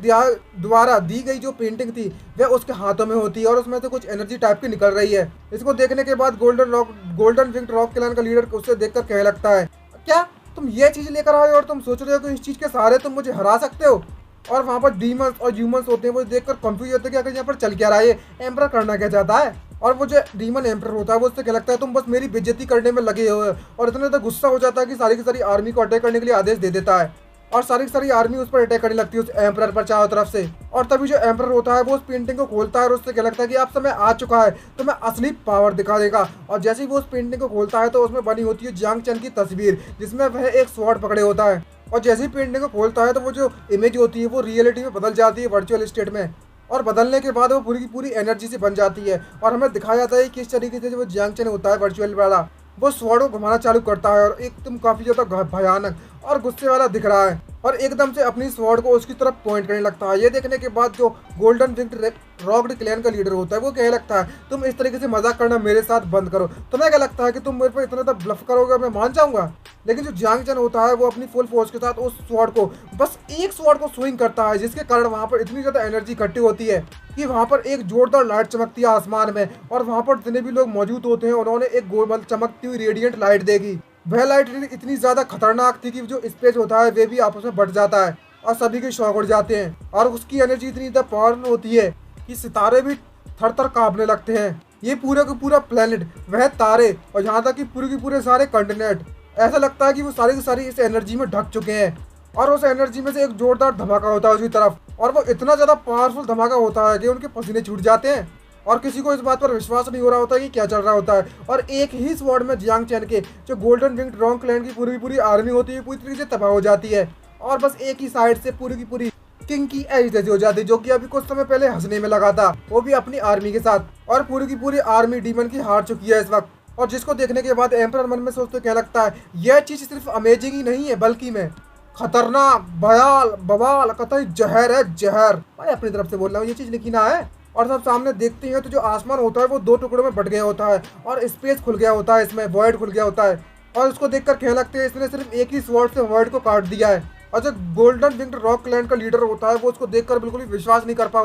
Speaker 1: द्वारा दी गई जो पेंटिंग थी वह उसके हाथों में होती है और उसमें से कुछ एनर्जी टाइप की निकल रही है। इसको देखने के बाद गोल्डन विंग्ड रॉक क्लैन का लीडर उससे देखकर कहने लगता है क्या तुम ये चीज लेकर आए और तुम सोच रहे हो कि इस चीज के सहारे तुम मुझे हरा सकते हो। और वहाँ पर डीमंस और ह्यूमंस होते हैं वो देखकर कंफ्यूज होते हैं कि अगर यहाँ पर चल क्या रहा है, एम्परर करना क्या चाहता है। और वो जो डीमन एम्परर होता है वो उससे क्या लगता है तुम बस मेरी बेइज्जती करने में लगे हुए हो और इतना ज़्यादा गुस्सा हो जाता है कि सारी की सारी आर्मी को अटैक करने के लिए आदेश दे देता है और सारी की सारी आर्मी उस पर अटैक करने लगती है उस एम्परर पर चारों तरफ से। और तभी जो एम्परर होता है वो उस पेंटिंग को खोलता है और उससे क्या लगता है कि अब समय आ चुका है तो मैं असली पावर दिखा देगा। और जैसे ही वो उस पेंटिंग को खोलता है तो उसमें बनी होती है जियांग चैन की तस्वीर जिसमें वह एक स्वॉर्ड पकड़े होता है। और जैसे ही पेंटिंग को खोलता है तो वो जो इमेज होती है वो रियलिटी में बदल जाती है वर्चुअल स्टेट में और बदलने के बाद वो पूरी की पूरी एनर्जी से बन जाती है। और हमें दिखाया जाता है किस तरीके से जो वो जियांग चैन होता है वर्चुअल वाला वो स्वॉर्ड को घुमाना चालू करता है और एकदम काफ़ी ज़्यादा भयानक और गुस्से वाला दिख रहा है और एकदम से अपनी स्वॉर्ड को उसकी तरफ पॉइंट करने लगता है। ये देखने के बाद जो गोल्डन विंग्ड रॉक क्लैन का लीडर होता है वो कहने लगता है तुम इस तरीके से मजाक करना मेरे साथ बंद करो। तुम्हें क्या लगता है कि तुम मेरे पर इतना ज़्यादा ब्लफ करोगे मैं मान जाऊंगा। लेकिन जो जियांग चैन होता है वो अपनी फुल फोर्स के साथ उस स्वॉर्ड को बस एक स्वॉर्ड को स्विंग करता है जिसके कारण वहाँ पर इतनी ज़्यादा एनर्जी इकट्ठी होती है कि वहाँ पर एक जोरदार लाइट चमकती है आसमान में और वहाँ पर जितने भी लोग मौजूद होते हैं उन्होंने एक गोल चमकती हुई रेडियंट लाइट देखी। वह लाइट इतनी ज़्यादा खतरनाक थी कि जो स्पेस होता है वे भी आपस में बढ़ जाता है और सभी के शौक उड़ जाते हैं और उसकी एनर्जी इतनी ज़्यादा पावरफुल होती है कि सितारे भी थर थर कांपने लगते हैं। ये पूरा का पूरा प्लेनेट वह तारे और यहाँ तक कि पूरे के पूरे सारे कंटिनेंट ऐसा लगता है कि वो सारी की सारी इस एनर्जी में ढक चुके हैं और उस एनर्जी में से एक जोरदार धमाका होता है उसकी तरफ और वो इतना ज़्यादा पावरफुल धमाका होता है कि उनके पसीने छूट जाते हैं और किसी को इस बात पर विश्वास नहीं हो रहा होता कि क्या चल रहा होता है। और एक ही स्वॉर्ड में जियांग चैन के जो गोल्डन विंग्ड रॉक क्लैन की पूरी आर्मी होती है पूरी तरीके से तबाह हो जाती है और बस एक ही साइड से पूरी की पूरी किंग की एज जैसी हो जाती है जो कि अभी कुछ समय पहले हंसने में लगा था वो भी अपनी आर्मी के साथ और पूरी की पूरी आर्मी डीमन की हार चुकी है इस वक्त। और जिसको देखने के बाद एम्परर मन में सोचते क्या लगता है यह चीज़ सिर्फ अमेजिंग ही नहीं है बल्कि मैं खतरनाक भयाल बवाल कतई जहर है जहर। भाई अपनी तरफ से बोल रहा हूँ ये चीज़ लिखी ना है। और सब सामने देखते हैं तो जो आसमान होता है वो 2 टुकड़ों में बट गया होता है और स्पेस खुल गया होता है इसमें वॉइड खुल गया होता है और उसको देखकर कहने लगते हैं इसने सिर्फ एक ही स्वॉर्ड से वॉइड को काट दिया है। और जो गोल्डन विंग्ड रॉक क्लैन का लीडर होता है वो उसको देखकर बिल्कुल भी विश्वास नहीं कर पा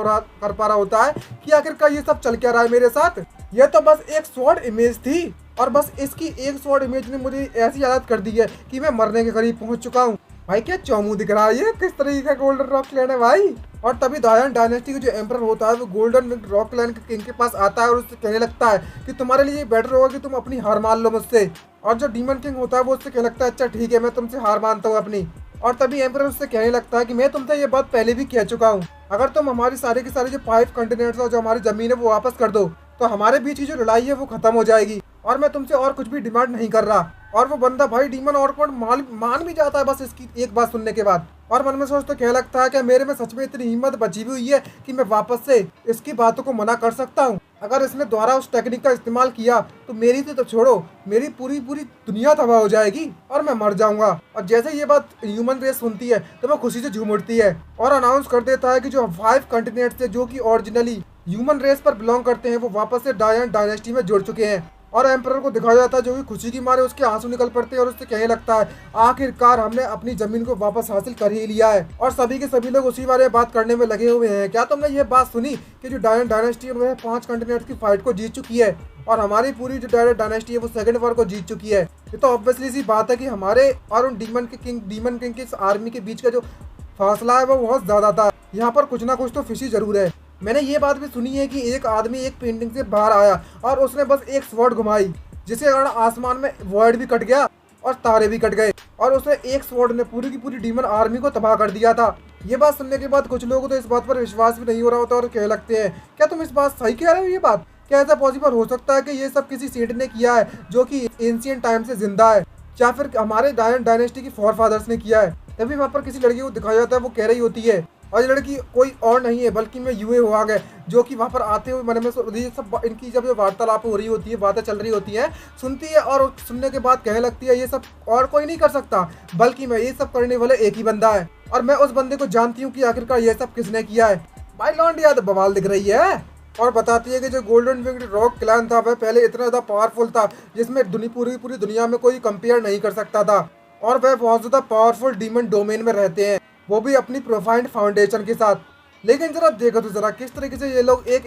Speaker 1: रहा होता है कि आखिरकार ये सब चल क्या रहा है मेरे साथ। यह तो बस एक स्वॉर्ड इमेज थी और बस इसकी एक स्वॉर्ड इमेज ने मुझे ऐसी आदत कर दी है कि मैं मरने के करीब पहुंच चुका हूँ। भाई क्या चौमू दिख रहा है ये किस तरीके का गोल्डन रॉक क्लैन है भाई। और तभी दायन डायनेस्टी का जो एम्परर होता है वो गोल्डन विंग्ड रॉक क्लैन के किंग के पास आता है और उससे कहने लगता है कि तुम्हारे लिए बेटर होगा कि तुम अपनी हार मान लो मुझसे। और जो डीमन किंग होता है वो उससे कहने लगता है अच्छा ठीक है मैं तुमसे हार मानता हूँ अपनी। और तभी एम्परर उससे कहने लगता है कि मैं तुमसे ये बात पहले भी कह चुका हूँ, अगर तुम हमारी सारे के सारे जो 5 कंटिनेंट्स और जो हमारी जमीन है वो वापस कर दो तो हमारे बीच की जो लड़ाई है वो खत्म हो जाएगी और मैं तुमसे और कुछ भी डिमांड नहीं कर रहा। और वो बंदा भाई डीमन ऑर्कमोड मान भी जाता है बस इसकी एक बात सुनने के बाद। और मन में सोचते कह लगता है कि मेरे में सच में इतनी हिम्मत बची हुई है कि मैं वापस से इसकी बातों को मना कर सकता हूँ। अगर इसने दोबारा उस टेक्निक का इस्तेमाल किया तो मेरी तो छोड़ो, मेरी पूरी पूरी दुनिया तबाह हो जाएगी और मैं मर जाऊंगा। और जैसे ये बात ह्यूमन रेस सुनती है तो वो खुशी से झूम उठती है और अनाउंस कर देता है कि जो 5 कंटिनेंट्स थे जो कि ओरिजिनली ह्यूमन रेस पर बिलोंग करते हैं वो वापस से डायन डायनेस्टी में जुड़ चुके हैं। और एम्परर को दिखाया जाता है जो कि खुशी की मारे उसके आंसू निकल पड़ते हैं और उससे कहने लगता है आखिरकार हमने अपनी जमीन को वापस हासिल कर ही लिया है। और सभी के सभी लोग उसी बारे में बात करने में लगे हुए हैं। क्या तुमने ये बात सुनी कि जो डायन डायनेस्टी है वह 5 कंटिनेंट्स की फाइट को जीत चुकी है और हमारी पूरी जो डायन डायनेस्टी है वो सेकंड वॉर को जीत चुकी है। ये तो ऑब्वियसली सी बात है कि हमारे और उन डीमन किंग की आर्मी के बीच का जो फासला है वो बहुत ज्यादा था। यहाँ पर कुछ ना कुछ तो फिशी जरूर है। मैंने ये बात भी सुनी है कि एक आदमी एक पेंटिंग से बाहर आया और उसने बस एक स्वॉर्ड घुमाई जिसके कारण आसमान में वॉइड भी कट गया और तारे भी कट गए और उसने एक स्वॉर्ड ने पूरी की पूरी डीमन आर्मी को तबाह कर दिया था। ये बात सुनने के बाद कुछ लोगों को तो इस बात पर विश्वास भी नहीं हो रहा होता और कह लगते हैं क्या तुम इस बात सही कह रहे हो? ये बात क्या ऐसा पॉसिबल हो सकता है कि ये सब किसी सेंट ने किया है जो कि एंशिएंट टाइम से जिंदा है या फिर हमारे डायन डायनेस्टी की फोरफादर्स ने किया है? तभी वहाँ पर किसी लड़की को दिखाया जाता है, वो कह रही होती है और ये लड़की कोई और नहीं है बल्कि मैं यूए हुआ गए जो कि वहाँ पर आते हुए मन में ये सब इनकी जब वार्तालाप हो रही होती है, बातें चल रही होती हैं, सुनती है और सुनने के बाद कहने लगती है ये सब और कोई नहीं कर सकता बल्कि मैं ये सब करने वाले एक ही बंदा है और मैं उस बंदे को जानती हूँ कि आखिरकार ये सब किसने किया है। भाई लौंडिया तो बवाल दिख रही है और बताती है कि जो गोल्डन विंग्ड रॉक क्लैन था वह पहले इतना ज़्यादा पावरफुल था जिसमें पूरी दुनिया में कोई कंपेयर नहीं कर सकता था और वह बहुत ज़्यादा पावरफुल डीमन डोमेन में रहते हैं, वो भी अपनी प्रोफाइंड फाउंडेशन के साथ। लेकिन जरा देखो तो जरा किस तरीके से ये लोग एक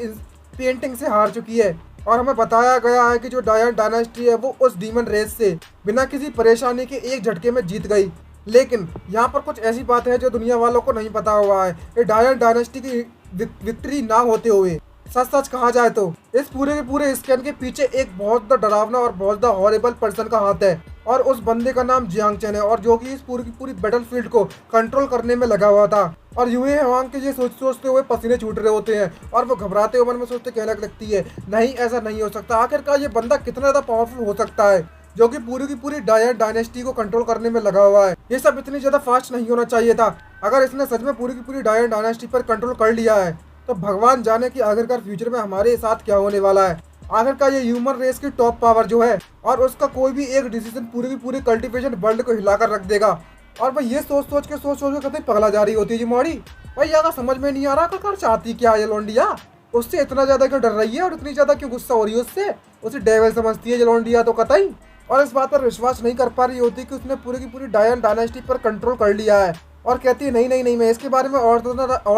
Speaker 1: पेंटिंग से हार चुकी है और हमें बताया गया है कि जो डायन डायनेस्टी है वो उस डीमन रेस से बिना किसी परेशानी के एक झटके में जीत गई। लेकिन यहाँ पर कुछ ऐसी बात है जो दुनिया वालों को नहीं पता हुआ है। ये डायन डायनेस्टी की विक्ट्री ना होते हुए सच सच कहा जाए तो इस पूरे के पूरे स्कैन के पीछे एक बहुत डरावना और बहुत हॉरिबल पर्सन का हाथ है और उस बंदे का नाम जियांग चेन है और जो कि इस पूरी की पूरी बैटलफील्ड को कंट्रोल करने में लगा हुआ था। और यूए हवांग के ये सोचते हुए पसीने छूट रहे होते हैं और वो घबराते हुए मन में सोचते कहने लगती है नहीं ऐसा नहीं हो सकता, आखिरकार ये बंदा कितना ज़्यादा पावरफुल हो सकता है जो कि पूरी की पूरी डायन डायनेस्टी को कंट्रोल करने में लगा हुआ है। ये सब इतनी ज़्यादा फास्ट नहीं होना चाहिए था। अगर इसने सच में पूरी की पूरी डायन डायनेस्टी पर कंट्रोल कर लिया है तो भगवान जाने कि आखिरकार फ्यूचर में हमारे साथ क्या होने वाला है। आखिरकार ये ह्यूमन रेस की टॉप पावर जो है और उसका कोई भी एक डिसीजन पूरी की पूरी कल्टीवेशन वर्ल्ड को हिलाकर रख देगा। और भाई ये सोच के कतई पगला जा रही होती है जी मॉडी। भाई ज़्यादा समझ में नहीं आ रहा आखिरकार चाहती क्या ये लौंडिया, उससे इतना ज़्यादा क्यों डर रही है और इतनी ज़्यादा क्यों गुस्सा हो रही है उससे, उसे डेविल समझती है ये लौंडिया तो कतई। और इस बात पर विश्वास नहीं कर पा रही होती कि उसने पूरी की पूरी डायन डायनेस्टी पर कंट्रोल कर लिया है और कहती है नहीं मैं इसके बारे में और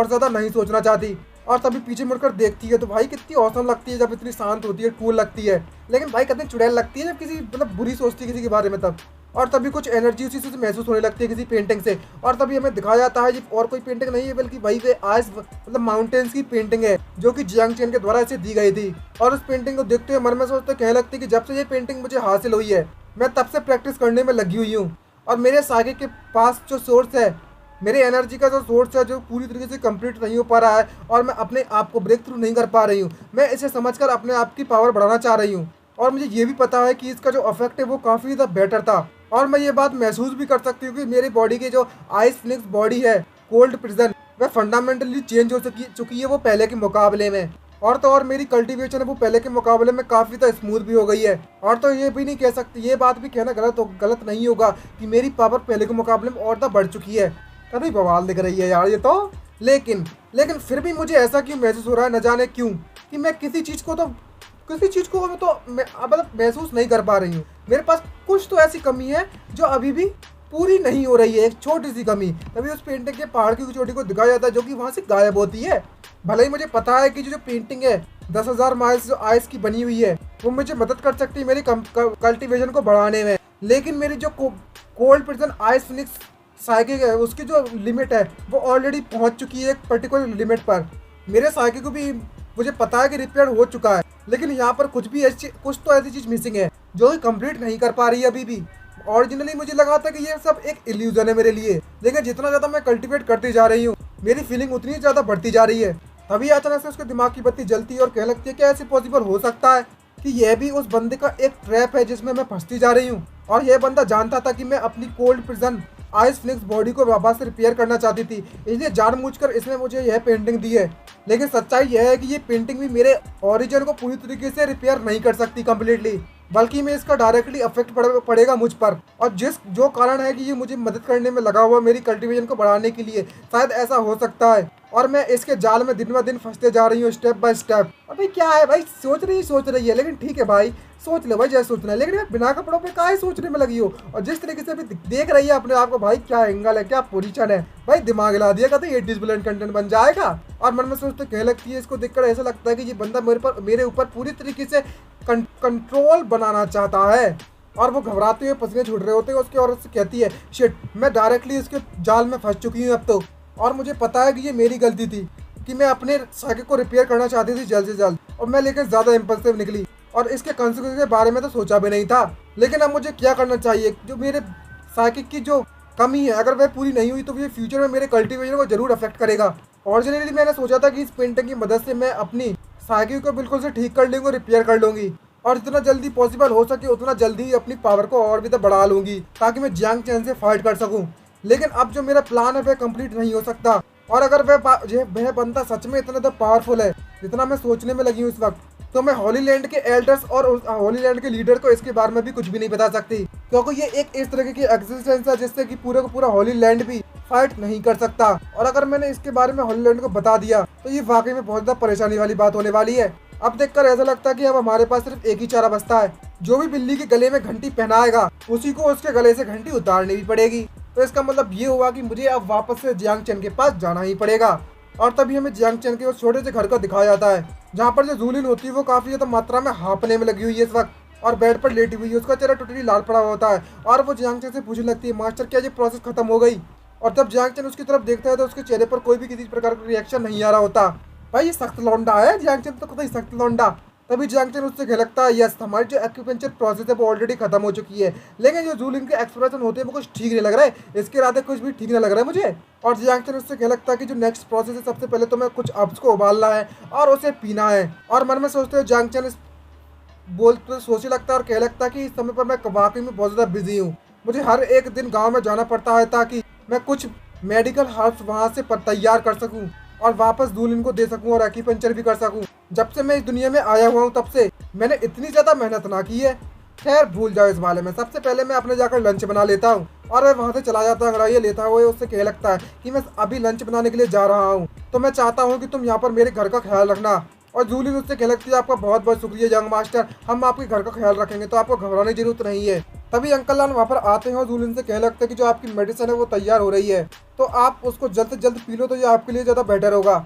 Speaker 1: ज़्यादा नहीं सोचना चाहती। और तभी पीछे मुड़कर देखती है तो भाई कितनी औसम लगती है जब इतनी शांत होती है, कूल लगती है। लेकिन भाई कितनी चुड़ैल लगती है जब किसी बुरी सोचती है किसी के बारे में तब। और तभी कुछ एनर्जी उसी से महसूस होने लगती है किसी पेंटिंग से और तभी हमें दिखाया जाता है ये और कोई पेंटिंग नहीं है बल्कि भाई वे आइस माउंटेन्स की पेंटिंग है जो कि जियांग चेन के द्वारा इसे दी गई थी। और उस पेंटिंग को देखते हुए मन में सोचते कहने लगती कि जब से ये पेंटिंग मुझे हासिल हुई है मैं तब से प्रैक्टिस करने में लगी हुई हूँ और मेरे सागे के पास जो सोर्स है, मेरे एनर्जी का जो सोर्स है जो पूरी तरीके से कंप्लीट नहीं हो पा रहा है और मैं अपने आप को ब्रेक थ्रू नहीं कर पा रही हूँ, मैं इसे समझकर अपने आप की पावर बढ़ाना चाह रही हूँ। और मुझे ये भी पता है कि इसका जो इफेक्ट है वो काफ़ी ज़्यादा बेटर था और मैं ये बात महसूस भी कर सकती हूँ कि मेरी बॉडी की जो आइस फिनिक्स बॉडी है कोल्ड प्रिजन वह फंडामेंटली चेंज हो चुकी है वो पहले के मुकाबले में। और तो और मेरी कल्टीवेशन है वो पहले के मुकाबले में काफ़ी ज़्यादा स्मूथ भी हो गई है। और तो ये भी नहीं कह सकती, ये बात भी कहना गलत नहीं होगा कि मेरी पावर पहले के मुकाबले में और ज़्यादा बढ़ चुकी है। कभी बवाल दिख रही है यार ये तो। लेकिन फिर भी मुझे ऐसा क्यों महसूस हो रहा है न जाने क्यों कि मैं किसी चीज़ को मतलब महसूस नहीं कर पा रही हूँ। मेरे पास कुछ तो ऐसी कमी है जो अभी भी पूरी नहीं हो रही है, एक छोटी सी कमी। तभी उस पेंटिंग के पहाड़ की चोटी को दिखाया जाता है जो कि वहाँ से गायब होती है। भले ही मुझे पता है कि जो पेंटिंग है 10,000 माइल्स जो आइस की बनी हुई है वो मुझे मदद कर सकती है मेरी कल्टीवेशन को बढ़ाने में, लेकिन मेरी जो cold prison ice Phoenix psychic है उसकी जो लिमिट है वो ऑलरेडी पहुंच चुकी है एक पर्टिकुलर लिमिट पर। मेरे साइकिक को भी मुझे पता है कि रिपेयर हो चुका है, लेकिन यहाँ पर कुछ तो ऐसी चीज़ मिसिंग है जो कि कंप्लीट नहीं कर पा रही है अभी भी। ओरिजिनली मुझे लगा था कि ये सब एक इल्यूजन है मेरे लिए, लेकिन जितना ज़्यादा मैं कल्टीवेट करती जा रही हूँ मेरी फीलिंग उतनी ज़्यादा बढ़ती जा रही है। तभी अचानक से उसके दिमाग की बत्ती जलती है और कहने लगती है कि ऐसे पॉसिबल हो सकता है कि यह भी उस बंदे का एक ट्रैप है जिसमें मैं फंसती जा रही हूँ। और यह बंदा जानता था कि मैं अपनी cold prison ice Phoenix body को वापस से रिपेयर करना चाहती थी, इसलिए जानबूझकर इसने मुझे यह पेंटिंग दी है। लेकिन सच्चाई यह है कि ये पेंटिंग भी मेरे ओरिजिन को पूरी तरीके से रिपेयर नहीं कर सकती कम्प्लीटली, बल्कि मैं इसका डायरेक्टली अफेक्ट पड़ेगा मुझ पर। और जो कारण है कि ये मुझे मदद करने में लगा हुआ मेरी कल्टीवेशन को बढ़ाने के लिए, शायद ऐसा हो सकता है। और मैं इसके जाल में दिन ब दिन फंसते जा रही हूँ स्टेप बाय स्टेप। और भाई क्या है भाई, सोच रही है, लेकिन ठीक है भाई, सोच लो भाई जैसे सोचना है, लेकिन यार बिना कपड़ों पे काहे सोचने में लगी हो। और जिस तरीके से अभी देख रही है अपने आप को, भाई क्या एंगल है, क्या पोजीशन है, भाई दिमाग हिला दिया कहते ये डिसब्लेंड कंटेंट बन जाएगा। और मन में सोचते कहने लगती है, इसको देखकर ऐसा लगता है कि ये बंदा मेरे ऊपर पूरी तरीके से कंट्रोल बनाना चाहता है। और वो घबराते हुए पसीने छूट रहे होते हैं उसके, औरत से कहती है शिट, मैं डायरेक्टली इसके जाल में फंस चुकी हूँ अब तो। और मुझे पता है कि ये मेरी गलती थी कि मैं अपने साइकिल को रिपेयर करना चाहती थी जल्द से जल्द, और मैं लेकर ज़्यादा इम्पल्सिव निकली और इसके कंसिक्वेंस के बारे में तो सोचा भी नहीं था। लेकिन अब मुझे क्या करना चाहिए, जो मेरे साइकिल की जो कमी है अगर वह पूरी नहीं हुई तो ये फ्यूचर में मेरे कल्टीवेशन को जरूर अफेक्ट करेगा। ओरिजिनली मैंने सोचा था कि इस पेंटिंग की मदद से मैं अपनी साइकिल को बिल्कुल से ठीक कर लूँगी, रिपेयर कर लूँगी, और जितना जल्दी पॉसिबल हो सके उतना जल्दी ही अपनी पावर को और भी तो बढ़ा लूँगी ताकि मैं जियांग चैन से फाइट कर सकूँ। लेकिन अब जो मेरा प्लान है वह कंप्लीट नहीं हो सकता। और अगर वह बंदा सच में इतना ज़्यादा पावरफुल है जितना मैं सोचने में लगी हूँ इस वक्त, तो मैं होली लैंड के एल्डर्स और होली लैंड के लीडर को इसके बारे में भी कुछ भी नहीं बता सकती, क्योंकि ये एक इस तरह की एग्जिस्टेंस है जिससे कि पूरे का पूरा होली लैंड भी फाइट नहीं कर सकता। और अगर मैंने इसके बारे में होली लैंड को बता दिया तो ये वाकई में बहुत ज़्यादा परेशानी वाली बात होने वाली है। अब देखकर ऐसा लगता है कि अब हमारे पास सिर्फ एक ही चारा बचता है, जो भी बिल्ली के गले में घंटी पहनाएगा उसी को उसके गले से घंटी उतारनी भी पड़ेगी। तो इसका मतलब ये हुआ कि मुझे अब वापस से जियांग चैन के पास जाना ही पड़ेगा। और तभी हमें जियांग चैन के उस छोटे से घर को दिखाया जाता है जहाँ पर जो जूलिन होती है वो काफी ज्यादा मात्रा में हाँपने में लगी हुई है इस वक्त, और बेड पर लेटी हुई है, उसका चेहरा टोटली लाल पड़ा होता है। और वो जियांग चैन से पूछने लगती है, मास्टर क्या ये प्रोसेस खत्म हो गई? और जब जियांग चैन उसकी तरफ देखता है तो उसके चेहरे पर कोई भी किसी प्रकार का रिएक्शन नहीं आ रहा होता। भाई ये सख्त लौंडा है जियांग चैन, तो कतई सख्त लौंडा। तभी जियांग चैन उससे कह लगता है, यस हमारी जो एक्यूपेंचर प्रोसेस है वो ऑलरेडी खत्म हो चुकी है, लेकिन जो जूलिन के एक्सप्रेशन होते हैं वो कुछ ठीक नहीं लग रहा है, इसके इरादे कुछ भी ठीक नहीं लग रहा है मुझे। और जियांग चैन उससे कह लगता है कि जो नेक्स्ट प्रोसेस है सबसे पहले तो मैं कुछ अब्स को उबालना है और उसे पीना है। और मन में सोचते हुए जियांग चैन बोलते सोचने लगता है और कह लगता है कि इस समय पर मैं वाकई में बहुत ज़्यादा बिजी हूँ, मुझे हर एक दिन गाँव में जाना पड़ता है ताकि मैं कुछ मेडिकल हर्ब्स वहाँ से तैयार कर सकूँ और वापस जूलिन को दे सकूं और एक्यूपंक्चर भी कर सकूं। जब से मैं इस दुनिया में आया हुआ हूं तब से मैंने इतनी ज़्यादा मेहनत ना की है। खैर भूल जाओ इस बारे में, सबसे पहले मैं अपने जाकर लंच बना लेता हूं। और वह वहाँ से चला जाता है अंग्रेजी लेता हुआ, उससे कह लगता है कि मैं अभी लंच बनाने के लिए जा रहा हूँ, तो मैं चाहता हूँ कि तुम यहाँ पर मेरे घर का ख्याल रखना। और जूलिन उससे कह लगती है, आपका बहुत बहुत शुक्रिया यंग मास्टर, हम आपके घर का ख्याल रखेंगे, तो आपको घबराने की जरूरत नहीं है। तभी अंकल लान वहाँ पर आते हैं और जूलिन से कहने लगते हैं कि जो आपकी मेडिसिन है वो तैयार हो रही है, तो आप उसको जल्द से जल्द पी लो तो ये आपके लिए ज़्यादा बेटर होगा।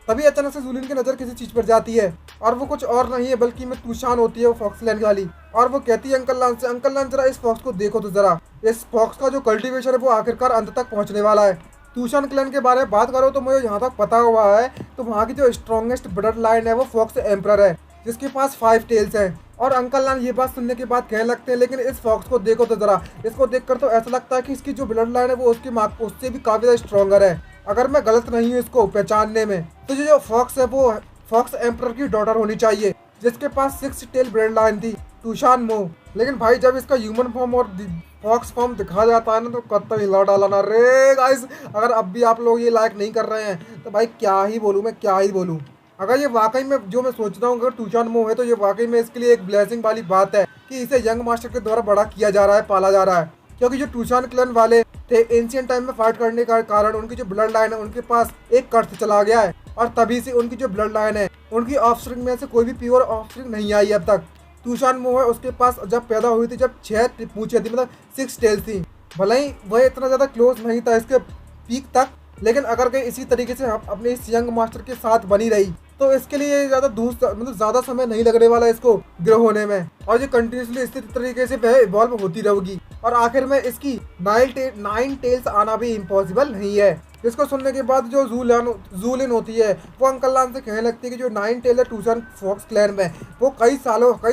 Speaker 1: तभी अचानक से जूलिन की नज़र किसी चीज़ पर जाती है और वो कुछ और नहीं है बल्कि में तूशान होती है, वो फॉक्सलैंड वाली। और वो कहती है अंकल लान से, अंकल लान जरा इस फॉक्स को देखो तो जरा, इस फॉक्स का जो कल्टीवेशन है वो आखिरकार अंत तक पहुंचने वाला है। तूशान क्लैन के बारे में बात करो तो मुझे यहाँ तक पता हुआ है तो वहाँ की जो स्ट्रॉन्गेस्ट ब्लड लाइन है वो फॉक्स एम्परर है, जिसके पास 5 टेल्स हैं। और अंकल लान ये बात सुनने के बाद कहने लगते हैं, लेकिन इस फॉक्स को देखो तो जरा, इसको देखकर तो ऐसा लगता है कि इसकी जो ब्लड लाइन है वो उसकी माँ उससे भी काफ़ी ज़्यादा स्ट्रॉन्गर है। अगर मैं गलत नहीं हूँ इसको पहचानने में, तो ये जो फॉक्स है वो फॉक्स एम्परर की डॉटर होनी चाहिए, जिसके पास 6 टेल ब्लड लाइन थी, तूशान मो। लेकिन भाई जब इसका ह्यूमन फॉर्म और फॉक्स फॉर्म दिखा जाता है ना तो कत्ता हिला डाला ना रे गाइस। अगर अब भी आप लोग ये लाइक नहीं कर रहे हैं तो भाई क्या ही बोलूँ, मैं क्या ही बोलूँ। अगर ये वाकई में जो मैं सोच रहा हूँ अगर तूशान मो है तो ये वाकई में इसके लिए एक ब्लेसिंग वाली बात है कि इसे यंग मास्टर के द्वारा बड़ा किया जा रहा है, पाला जा रहा है। क्योंकि जो टूशान क्लैन वाले थे एंशिएंट टाइम में फाइट करने का कारण उनकी जो ब्लड लाइन है उनके पास एक कर्स चला गया है, और तभी से उनकी जो ब्लड लाइन है उनकी ऑफस्प्रिंग में से कोई भी प्योर ऑफस्प्रिंग नहीं आई अब तक। तूशान मो है उसके पास जब पैदा हुई थी जब 6 पूंछें थी, मतलब 6 टेल्स थी। भले ही वह इतना ज़्यादा क्लोज नहीं था इसके पीक तक, लेकिन अगर कहीं इसी तरीके से हम अपने इस यंग मास्टर के साथ बनी रही तो इसके लिए ज़्यादा दूर मतलब ज़्यादा समय नहीं लगने वाला इसको ग्रो होने में, और ये कंटिन्यूसली इसी तरीके से वह इवॉल्व होती रहेगी और आखिर में इसकी 9 टेल्स आना भी इम्पॉसिबल नहीं है। जिसको सुनने के बाद जो जूलिन होती है वो अंकल लान से कहने लगती है कि जो 9 टेल है टूशान फॉक्स क्लैन में वो कई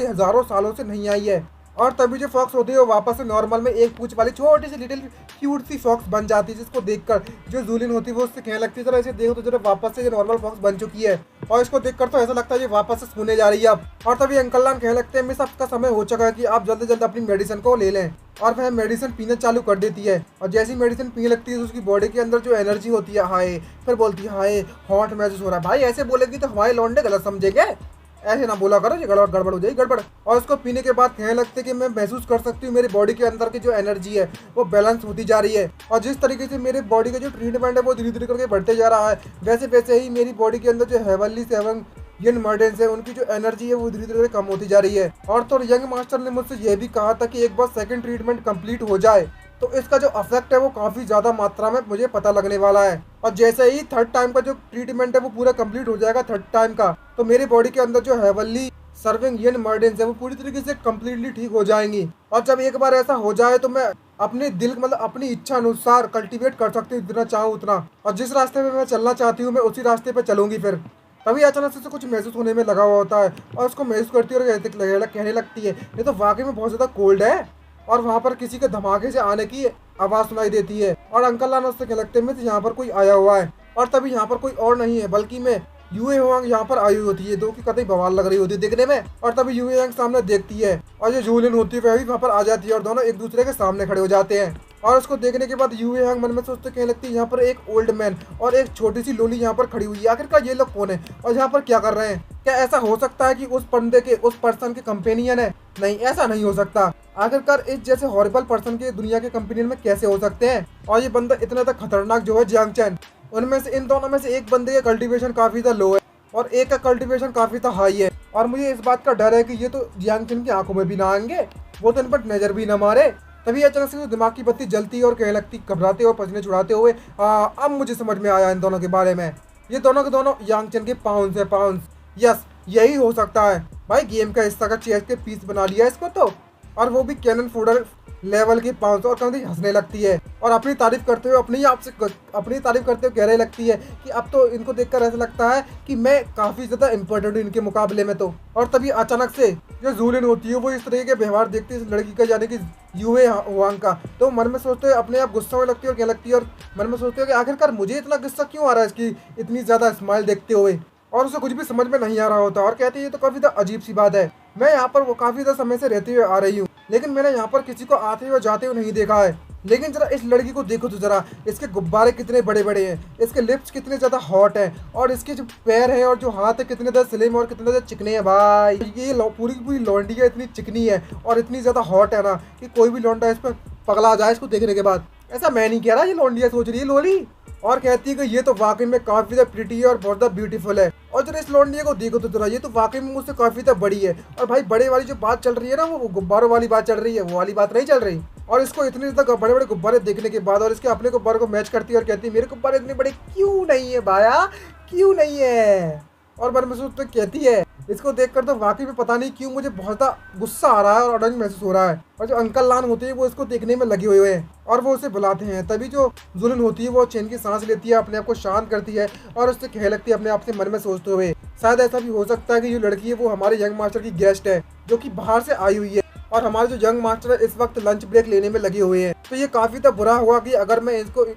Speaker 1: हज़ारों सालों से नहीं आई है, और तभी जो फॉक्स होती है वो वापस से नॉर्मल में एक पूंछ वाली छोटी सी लिटिल क्यूट सी फॉक्स बन जाती है, जिसको देखकर जो जूलिन होती है वो उससे कहने लगती है जरा इसे देखो तो जरा वापस से ये नॉर्मल फॉक्स बन चुकी है। और इसको देखकर तो ऐसा लगता है ये वापस से सोने जा रही है अब। और तभी अंकल लान कहने लगते हैं मिस आपका समय हो चुका है कि आप जल्दी जल्दी अपनी मेडिसिन को ले लें। और वह मेडिसिन पीना चालू कर देती है और जैसी मेडिसिन पीने लगती है तो उसकी बॉडी के अंदर जो एनर्जी होती है हाय, फिर बोलती है हाय हॉट महसूस हो रहा है। भाई ऐसे बोलेगी तो हमारे लौंडे गलत समझेंगे, ऐसे ना बोला करो, ये गड़बड़ गड़बड़ हो जाएगी गड़बड़। और उसको पीने के बाद कहने लगते कि मैं महसूस कर सकती हूँ मेरी बॉडी के अंदर की जो एनर्जी है वो बैलेंस होती जा रही है। और जिस तरीके से मेरे बॉडी का जो ट्रीटमेंट है वो धीरे धीरे करके बढ़ते जा रहा है, वैसे वैसे ही मेरी बॉडी के अंदर जो हेवनली 7 यंग मर्डेंस है उनकी जो एनर्जी है वो धीरे धीरे कम होती जा रही है। और तो यंग मास्टर ने मुझसे यह भी कहा था कि एक बार सेकंड ट्रीटमेंट कंप्लीट हो जाए तो इसका जो इफेक्ट है वो काफ़ी ज़्यादा मात्रा में मुझे पता लगने वाला है। और जैसे ही थर्ड टाइम का जो ट्रीटमेंट है वो पूरा कंप्लीट हो जाएगा थर्ड टाइम का, तो मेरी बॉडी के अंदर जो हेवनली सर्विंग यन मर्डेंस है वो पूरी तरीके से कम्प्लीटली ठीक हो जाएंगी। और जब एक बार ऐसा हो जाए तो मैं अपने दिल मतलब अपनी इच्छा अनुसार कल्टीवेट कर सकती हूँ जितना चाहूँ उतना, और जिस रास्ते पे मैं चलना चाहती हूँ मैं उसी रास्ते पे चलूंगी। फिर तभी अचानक से कुछ महसूस होने में लगा हुआ होता है और उसको महसूस करती है और कहने लगती है ये तो वाकई में बहुत ज़्यादा कोल्ड है। और वहाँ पर किसी के धमाके से आने की आवाज़ सुनाई देती है और अंकल लान उससे कहने लगते हैं मिस यहाँ पर कोई आया हुआ है। और तभी यहाँ पर कोई और नहीं है बल्कि मैं यूए होंग यहाँ पर आई हुई होती है, जो कि कतई बवाल लग रही होती है देखने में। और तभी यूए होंग सामने देखती है और जो जूलिन होती है वह भी वहाँ पर आ जाती है और दोनों एक दूसरे के सामने खड़े हो जाते हैं। और उसको देखने के बाद यूए होंग मन में सोचते कहने लगती है यहाँ पर एक ओल्ड मैन और एक छोटी सी लोली यहाँ पर खड़ी हुई है, आखिरकार ये लोग कौन है और यहाँ पर क्या कर रहे हैं? क्या ऐसा हो सकता है कि उस बंदे के उस पर्सन के कंपेनियन है? नहीं, ऐसा नहीं हो सकता। आखिरकार इस जैसे हॉरिबल पर्सन के दुनिया के कंपेनियन में कैसे हो सकते हैं? और ये बंदा इतना तक खतरनाक जो है जियांग चैन, उनमें से इन दोनों में से एक बंदे का कल्टीवेशन काफी ज्यादा लो है और एक का कल्टीवेशन काफी ज्यादा हाई है। और मुझे इस बात का डर है कि ये तो जियांग चैन की आंखों में भी ना आएंगे, वो तो इन पर नजर भी ना मारे। तभी अचानक से दिमाग की बत्ती जलती है और कहने लगती घबराते और पसीने छुड़ाते हुए अब मुझे समझ में आया इन दोनों के बारे में, ये दोनों के दोनों यांग चैन के पाउंस है, पाउंस। यस, यही हो सकता है भाई, गेम का हिस्सा का चेस के पीस बना लिया इसको तो, और वो भी कैनन फोल्डर लेवल की 500। और कभी हंसने लगती है और अपनी तारीफ करते हुए अपनी तारीफ करते हुए कहने लगती है कि अब तो इनको देखकर ऐसा लगता है कि मैं काफी ज्यादा इम्पोर्टेंट हूँ इनके मुकाबले में तो। और तभी अचानक से जो जूलिन होती है वो इस तरह के व्यवहार देखती है इस लड़की का, यानी कि यूए होंग का, तो मन में सोचते हुए अपने आप गुस्सा होने लगती है और क्या लगती है, और मन में सोचते हो कि आखिरकार मुझे इतना गुस्सा क्यों आ रहा है इसकी इतनी ज्यादा स्माइल देखते हुए। और उसे कुछ भी समझ में नहीं आ रहा होता और कहती है ये तो काफी ज्यादा अजीब सी बात है, मैं यहाँ पर वो काफी ज्यादा समय से रहते हुए आ रही हूँ लेकिन मैंने यहाँ पर किसी को आते हुए जाते हुए नहीं देखा है। लेकिन जरा इस लड़की को देखो तो जरा, इसके गुब्बारे कितने बड़े बड़े हैं, इसके लिप्स कितने ज्यादा हॉट हैं और इसके जो पैर हैं और जो हाथ है कितने ज्यादा स्लिम और कितने ज्यादा चिकने हैं। भाई ये पूरी की पूरी लौंडिया इतनी चिकनी है और इतनी ज्यादा हॉट है ना कि कोई भी लौंडा इस पर पगला जाए इसको देखने के बाद। ऐसा मैं नहीं कह रहा, ये लौंडिया सोच रही है लोली, और कहती है कि ये तो वाकई में काफी ज्यादा प्रिटी है और बहुत ज्यादा ब्यूटीफुल है। और जरा इस लौंडिया को देखो तो जरा, ये तो वाकई में मुझसे काफी ज्यादा बड़ी है। और भाई बड़े वाली जो बात चल रही है ना, वो गुब्बारों वाली बात चल रही है, वो वाली बात नहीं चल रही। और इसको इतने ज्यादा बड़े बड़े गुब्बारे देखने के बाद और इसके अपने गुब्बारे को मैच करती है और कहती है मेरे गुब्बारे इतने बड़े क्यों नहीं है भाया, क्यों नहीं है। और मन में सोचते कहती है इसको देखकर तो वाकई में पता नहीं क्यों मुझे बहुत ज्यादा गुस्सा आ रहा है और ऑरेंज महसूस हो रहा है। और जो अंकल लान होते हैं वो इसको देखने में लगे हुए हैं और वो उसे बुलाते हैं। तभी जो जुलिन होती है वो चैन की सांस लेती है, अपने आप को शांत करती है और उससे कहने लगती है अपने आप से मन में सोचते हुए शायद ऐसा भी हो सकता है कि जो लड़की है वो हमारे यंग मास्टर की गेस्ट है जो कि बाहर से आई हुई है और हमारे जो यंग मास्टर है इस वक्त लंच ब्रेक लेने में लगे हुए हैं। तो ये काफी तो बुरा हुआ कि अगर मैं इसको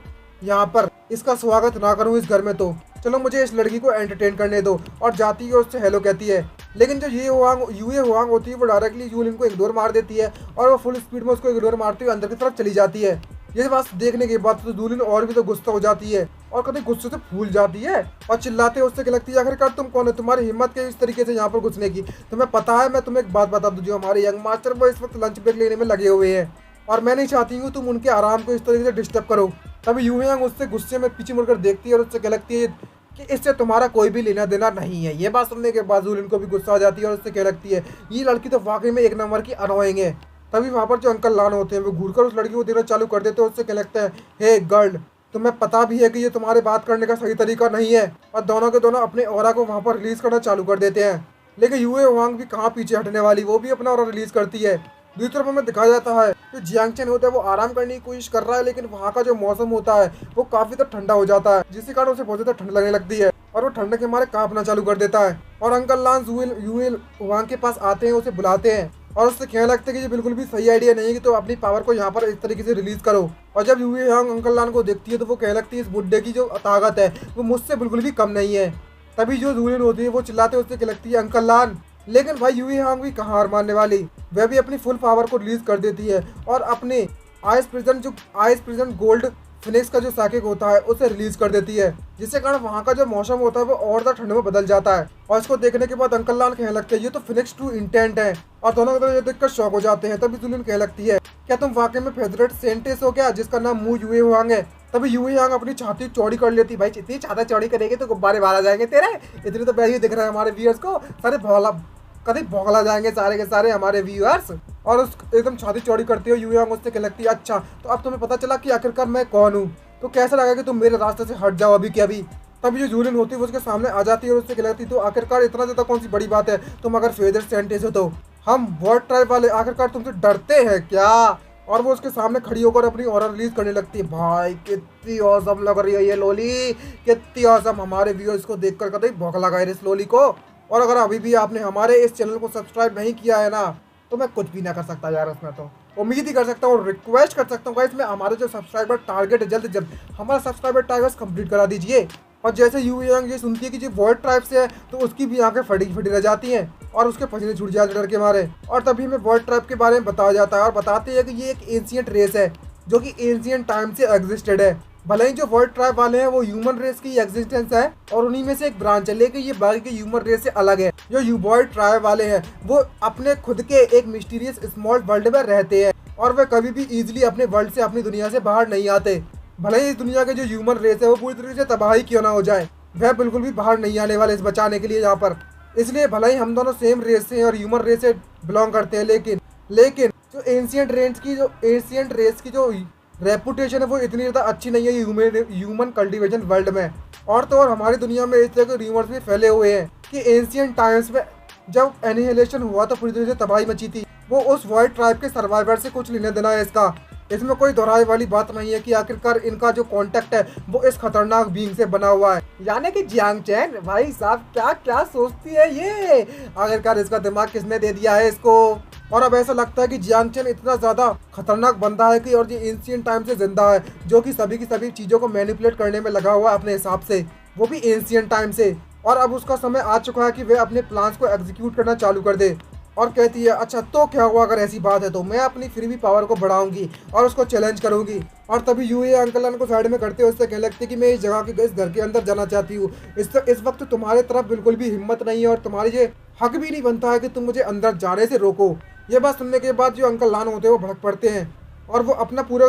Speaker 1: यहाँ पर इसका स्वागत ना करूँ इस घर में, तो चलो मुझे इस लड़की को एंटरटेन करने दो। और जाती है उससे हेलो कहती है, लेकिन जो यूए होंग होती है वो डायरेक्टली जूलिन को इग्नोर मार देती है और वो फुल स्पीड में उसको इग्नोर मारती हुए अंदर की तरफ चली जाती है। ये बात देखने के बाद तो जूलिन और भी तो गुस्सा हो जाती है और कभी गुस्से से फूल जाती है और चिल्लाते उससे क्या लगती है आखिरकार तुम कौन है, तुम्हारी हिम्मत के इस तरीके से यहाँ पर घुसने की। तुम्हें पता है, मैं तुम्हें एक बात बता दूं, जो हमारे यंग मास्टर वो इस वक्त लंच ब्रेक लेने में लगे हुए हैं और मैं नहीं चाहती हूँ तुम उनके आराम को इस तरीके से डिस्टर्ब करो। तभी यूए होंग उससे गुस्से में पीछे मुड़कर देखती है और उससे क्या लगती है कि इससे तुम्हारा कोई भी लेना देना नहीं है। ये बात सुनने के बाद जूलिन को भी गुस्सा आ जाती है और उससे क्या लगती है ये लड़की तो वाकई में एक नंबर की अनोइंग है। तभी वहाँ पर जो अंकल लान होते हैं वो घूरकर उस लड़की को देना चालू कर देते हैं। उससे क्या लगता है हे गर्ल, तुम्हें पता भी है कि ये तुम्हारे बात करने का सही तरीका नहीं है, और दोनों के दोनों अपने ऑरा को वहाँ पर रिलीज करना चालू कर देते हैं। लेकिन यूए होंग भी कहाँ पीछे हटने वाली, वो भी अपना ऑरा रिलीज करती है। दूसरी तरफ हमें दिखाया जाता है कि जियांग चैन होता है वो आराम करने की कोशिश कर रहा है, लेकिन वहाँ का जो मौसम होता है वो काफी ज्यादा ठंडा हो जाता है जिसके कारण उसे बहुत ज्यादा ठंड लगने लगती है और वो ठंड के मारे कांपना चालू कर देता है। और अंकल लान यूए होंग के पास आते हैं, उसे बुलाते हैं और उससे कहने लगता है कि ये बिल्कुल भी सही आइडिया नहीं है कि तो अपनी पावर को यहाँ पर इस तरीके से रिलीज करो। और जब यूए यांग अंकल लान को देखती है तो वो कहने लगती है इस बुड्ढे की जो ताकत है वो मुझसे बिल्कुल भी कम नहीं है। तभी जो जूलियन होती है वो चिल्लाते उससे कहने लगती है अंकल लान। लेकिन भाई यूए यांग भी कहाँ हार मानने वाली, वह भी अपनी फुल पावर को रिलीज कर देती है और अपने आइस प्रिजन गोल्ड फिनिक्स का जो साकिक होता है उसे रिलीज कर देती है, जिसके कारण वहाँ का जो मौसम होता है वो और ज़्यादा ठंड में बदल जाता है। और इसको देखने के बाद अंकल लान कहने लगते हैं ये तो फिनिक्स ट्रू इंटेंट है, और दोनों को ये देखकर शॉक हो जाते हैं। तभी जूलियन कहने लगती है क्या तुम वाकई में फेवरेट सेंटेस हो क्या जिसका नाम मू यूए हुआंग है। तभी यूए यांग अपनी छाती चौड़ी कर लेती, भाई इतनी छाती चौड़ी करेगी तो गुब्बारे बाहर आ जाएंगे तेरे, इतनी तो पहले ही दिख रहा है हमारे व्यूअर्स को, सारे कभी भौगला जाएंगे सारे के सारे हमारे व्यूअर्स। और उस एकदम छाती चौड़ी करती हो यूए यांग उससे कहने लगती है अच्छा तो अब तुम्हें पता चला कि आखिरकार मैं कौन हूँ, तो कैसा लगा कि तुम मेरे रास्ते से हट जाओ अभी के अभी। तभी जो जूलियन होती है वो उसके सामने आ जाती है और उससे कहती तो आखिरकार इतना ज़्यादा कौन सी बड़ी बात है, तुम अगर फेदर सेंटेस हो तो हम वर्ड ट्राइब वाले आखिरकार तुमसे डरते हैं क्या। और वो उसके सामने खड़ी होकर अपनी ऑरा रिलीज करने लगती है। भाई कितनी औसम लग रही है ये लोली, कितनी औसम, हमारे व्यूअर्स को देखकर कतई भौंक लगा है इस लोली को। और अगर अभी भी आपने हमारे इस चैनल को सब्सक्राइब नहीं किया है ना तो मैं कुछ भी ना कर सकता यार, उसमें तो उम्मीद ही कर सकता हूँ, रिक्वेस्ट कर सकता हूँ गाइस में हमारे जो सब्सक्राइबर टारगेट है जल्द से जल्द हमारा सब्सक्राइबर टारगेट कंप्लीट करा दीजिए। और जैसे यूए यांग ये सुनती है कि जो वर्ल्ड ट्राइब से है तो उसकी भी आंखें फटी फटी रह जाती हैं और उसके पसीने छूट जाते डर के मारे। और तभी हमें वर्ल्ड ट्राइब के बारे में बताया जाता है और बताते हैं कि ये एक एंशिएंट रेस है जो कि एंशिएंट टाइम से एग्जिस्टेड है। भले ही जो वर्ल्ड ट्राइब वाले हैं वो ह्यूमन रेस की एग्जिस्टेंस है और उन्हीं में से एक ब्रांच है, लेकिन ये बाकी के ह्यूमन रेस से अलग है। जो वर्ल्ड ट्राइब वाले हैं वो अपने खुद के एक मिस्टीरियस स्मॉल वर्ल्ड में रहते हैं और वे कभी भी इजीली अपने वर्ल्ड से अपनी दुनिया से बाहर नहीं आते। भले ही इस दुनिया के जो ह्यूमन रेस है वो पूरी तरीके से तबाही क्यों ना हो जाए, वह बिल्कुल भी बाहर नहीं आने वाले इस बचाने के लिए यहाँ पर। इसलिए भले ही हम दोनों सेम रेस से और ह्यूमन रेस से बिलोंग करते हैं, लेकिन जो एंशिएंट रेस की जो रेपुटेशन है वो इतनी ज़्यादा अच्छी नहीं है ह्यूमन कल्टीवेशन वर्ल्ड में। और तो और हमारी दुनिया में इस तरह के रूमर्स भी फैले हुए हैं कि एंशिएंट टाइम्स में जब एनिहिलेशन हुआ तो पूरी तरह से तबाही मची थी, वो उस वर्ल्ड ट्राइब के सर्वाइवर से कुछ लेना देना है इसका। इसमें कोई दोहराए वाली बात नहीं है कि आखिरकार इनका जो कांटेक्ट है वो इस खतरनाक बीइंग से बना हुआ है, यानी कि जियांग चैन। भाई साहब क्या क्या सोचती है ये, आखिरकार इसका दिमाग किसने दे दिया है इसको। और अब ऐसा लगता है कि जियांग चैन इतना ज़्यादा खतरनाक बंदा है कि और ये एंशिएंट टाइम से जिंदा है, जो कि सभी की सभी चीज़ों को मैनिपुलेट करने में लगा हुआ है अपने हिसाब से, वो भी एंशिएंट टाइम से। और अब उसका समय आ चुका है कि वह अपने प्लान्स को एग्जीक्यूट करना चालू कर दे। और कहती है अच्छा तो क्या हुआ अगर ऐसी बात है तो मैं अपनी फ्री भी पावर को बढ़ाऊंगी और उसको चैलेंज करूंगी। और तभी यूए अंकल को साइड में करते हुए उससे कहने लगती है कि मैं इस जगह के इस घर के अंदर जाना चाहती हूँ। इस वक्त तुम्हारे तरफ बिल्कुल भी हिम्मत नहीं है और तुम्हारी ये हक भी नहीं बनता है कि तुम मुझे अंदर जाने से रोको। ये बात सुनने के बाद जो अंकल लान होते हैं वो भड़क पड़ते हैं और वो अपना पूरा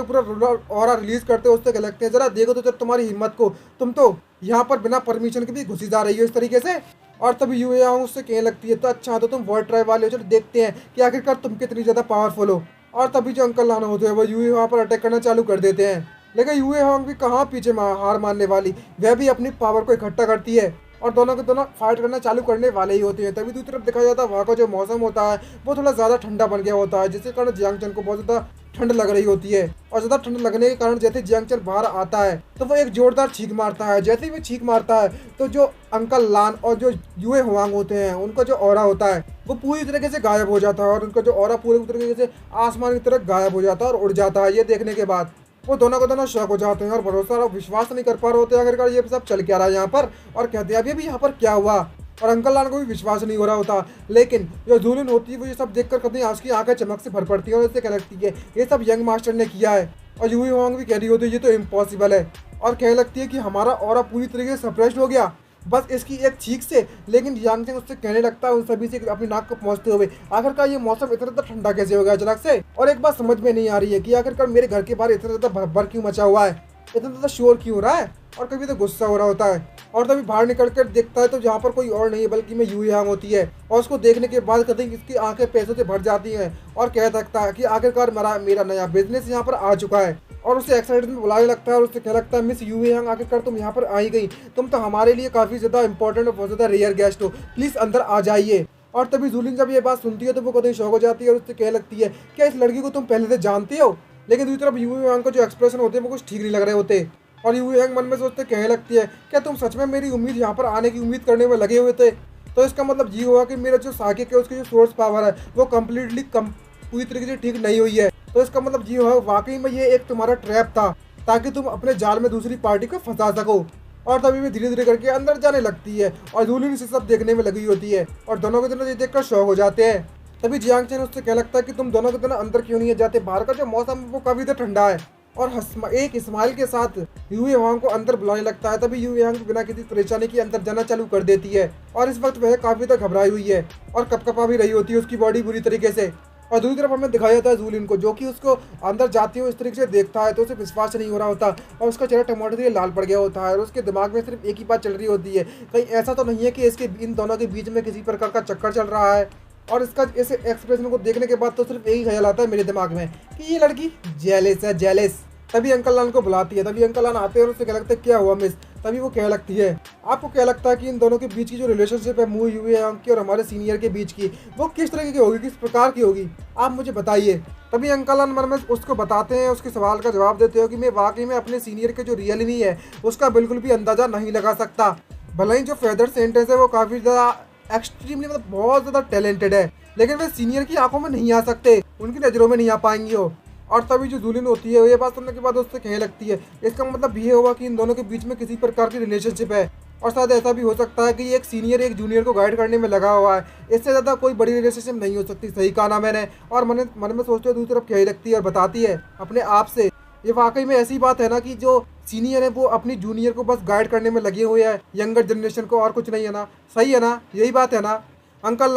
Speaker 1: ऑरा रिलीज करते हैं। उससे लगते हैं जरा देखो तो जब तुम्हारी हिम्मत को, तुम तो यहाँ पर बिना परमिशन के भी घुसी जा रही हो इस तरीके से। और तभी यूए यांग उससे कहने लगती है तो अच्छा तो तुम वर्ल्ड ट्राइब वाले हो, चलो देखते हैं कि आखिरकार तुम कितनी ज़्यादा पावरफुल हो। और तभी जो अंकल लाना होते हैं वो यूए वहाँ पर अटैक करना चालू कर देते हैं, लेकिन यूए यांग भी कहाँ पीछे हार मानने वाली, वह भी अपनी पावर को इकट्ठा करती है और दोनों के दोनों फाइट करना चालू करने वाले ही होते हैं। तभी दूसरी तरफ देखा जाता है वहाँ का जो मौसम होता है वो थोड़ा ज़्यादा ठंडा बन गया होता है, जिसके कारण जियांग चैन को बहुत ज़्यादा ठंड लग रही होती है। और ज़्यादा ठंड लगने के कारण जैसे जियांग चैन बाहर आता है तो वो एक जोरदार छींक मारता है। जैसे ही वो छींक मारता है तो जो अंकल लान और जो यूए हुआंग होते हैं उनका जो ऑरा होता है वो पूरी तरीके से गायब हो जाता है और उनका जो ऑरा पूरी तरीके से आसमान की तरफ गायब हो जाता है और उड़ जाता है। ये देखने के बाद वो दोनों को दोनों शौक हो जाते हैं और भरोसा और विश्वास नहीं कर पा रहे होते आखिरकार ये सब चल क्या रहा है यहाँ पर, और कहते हैं अभी यहाँ पर क्या हुआ। और अंकल लान को भी विश्वास नहीं हो रहा होता, लेकिन जो जूलियन होती है वो ये सब देखकर कभी उसकी आंखें चमक से भर पड़ती है और इससे कहने लगती है ये सब यंग मास्टर ने किया है। और यूए हुआंग भी कह रही होती है ये तो इम्पॉसिबल है और कहने लगती है कि हमारा ऑरा पूरी तरीके से सप्रेस्ड हो गया बस इसकी एक चीख से। लेकिन जियांग चैन उससे कहने लगता है उन सभी से अपनी नाक को पहुंचते हुए आखिरकार ये मौसम इतना ज़्यादा ठंडा कैसे हो गया अचानक से। और एक बात समझ में नहीं आ रही है कि आखिरकार मेरे घर के बाहर इतना ज़्यादा भर क्यों मचा हुआ है, इतना ज़्यादा शोर क्यों हो रहा है और कभी तो गुस्सा हो रहा होता है। और तभी बाहर निकल कर देखता है तो यहाँ पर कोई और नहीं है बल्कि मैं यूए यांग होती है। और उसको देखने के बाद कभी इसकी आंखें पैसों से भर जाती हैं और कह सकता है कि आखिरकार मेरा नया बिजनेस यहाँ पर आ चुका है। और उसे एक्साइटमेंट में बुलाने लगता है और उससे क्या लगता है मिस यूए यांग आखिरकार तुम यहाँ पर आई गई, तुम तो हमारे लिए काफ़ी ज़्यादा इंपॉर्टेंट और बहुत ज़्यादा रेयर गेस्ट हो, प्लीज़ अंदर आ जाइए। और तभी जूलिन जब ये बात सुनती है तो वो कहीं शौक हो जाती है और उससे कहने लगती है क्या इस लड़की को तुम पहले से जानते हो। लेकिन दूसरी तरफ यूए यांग का जो एक्सप्रेशन होते हैं वो कुछ ठीक नहीं लग रहे होते और यूए यांग मन में सोचते कहने लगती है क्या तुम सच में मेरी उम्मीद यहाँ पर आने की उम्मीद करने में लगे हुए थे। तो इसका मतलब ये हुआ कि मेरा जो साकिब है उसकी जो सोर्स पावर है वो कम्प्लीटली पूरी तरीके से ठीक नहीं हुई है। तो इसका मतलब ये हुआ वाकई में ये एक तुम्हारा ट्रैप था ताकि तुम अपने जाल में दूसरी पार्टी को फंसा सको। और तभी भी धीरे धीरे करके अंदर जाने लगती है और जूलिन इसे सब देखने में लगी होती है और दोनों के दोनों ये देखकर शौक हो जाते हैं। तभी जियांग चैन उससे क्या लगता है कि तुम दोनों के दोनों अंदर क्यों नहीं जाते, बाहर का जो मौसम है वो काफी तो ठंडा है। और एक स्माइल के साथ यूए वांग को अंदर बुलाने लगता है। तभी यूए वांग बिना किसी परेशानी के अंदर जाना चालू कर देती है और इस वक्त वह काफी तक घबराई हुई है और कपकपा भी रही होती है उसकी बॉडी बुरी तरीके से। और दूसरी तरफ हमें दिखाया जाता है जूलिन को जो कि उसको अंदर जाती हुई इस तरीके से देखता है तो उसे विश्वास नहीं हो रहा होता और उसका चेहरा टमाटर से लाल पड़ गया होता है और उसके दिमाग में सिर्फ एक ही बात चल रही होती है, कहीं ऐसा तो नहीं है कि इसके इन दोनों के बीच में किसी प्रकार का चक्कर चल रहा है। और इसका इस एक्सप्रेशन को देखने के बाद तो सिर्फ यही ख्याल आता है मेरे दिमाग में कि ये लड़की जेलस है, जेलस। तभी अंकल लान को बुलाती है। तभी अंकल लान आते हैं और उससे क्या लगता है क्या हुआ मिस। तभी वो क्या लगती है आपको क्या लगता है कि इन दोनों के बीच की जो रिलेशनशिप है मू यूए यांग की और हमारे सीनियर के बीच की वो किस तरह की होगी, किस प्रकार की होगी, आप मुझे बताइए। तभी अंकल लान मन में उसको बताते हैं, उसके सवाल का जवाब देते हो कि मैं वाकई में अपने सीनियर के जो रियलिटी है उसका बिल्कुल भी अंदाजा नहीं लगा सकता। भले ही जो फेदर सेंटेंस है वो काफ़ी ज़्यादा एक्सट्रीमली मतलब बहुत ज़्यादा टैलेंटेड है लेकिन वे सीनियर की आंखों में नहीं आ सकते, उनकी नज़रों में नहीं आ पाएंगी हो। और तभी जो जूलिन होती है ये बात सुनने के बाद उससे कहने लगती है इसका मतलब ये होगा कि इन दोनों के बीच में किसी प्रकार की रिलेशनशिप है और शायद ऐसा भी हो सकता है कि एक सीनियर एक जूनियर को गाइड करने में लगा हुआ है, इससे ज़्यादा कोई बड़ी रिलेशनशिप नहीं हो सकती। सही कहा ना मैंने। और मन में सोचते हुए दूसरी तरफ कहने लगती है और बताती है अपने आप से ये वाकई में ऐसी बात है ना कि जो सीनियर है वो अपनी जूनियर को बस गाइड करने में लगे हुए हैं, यंगर जनरेशन को, और कुछ नहीं है ना। सही है ना, यही बात है ना। अंकल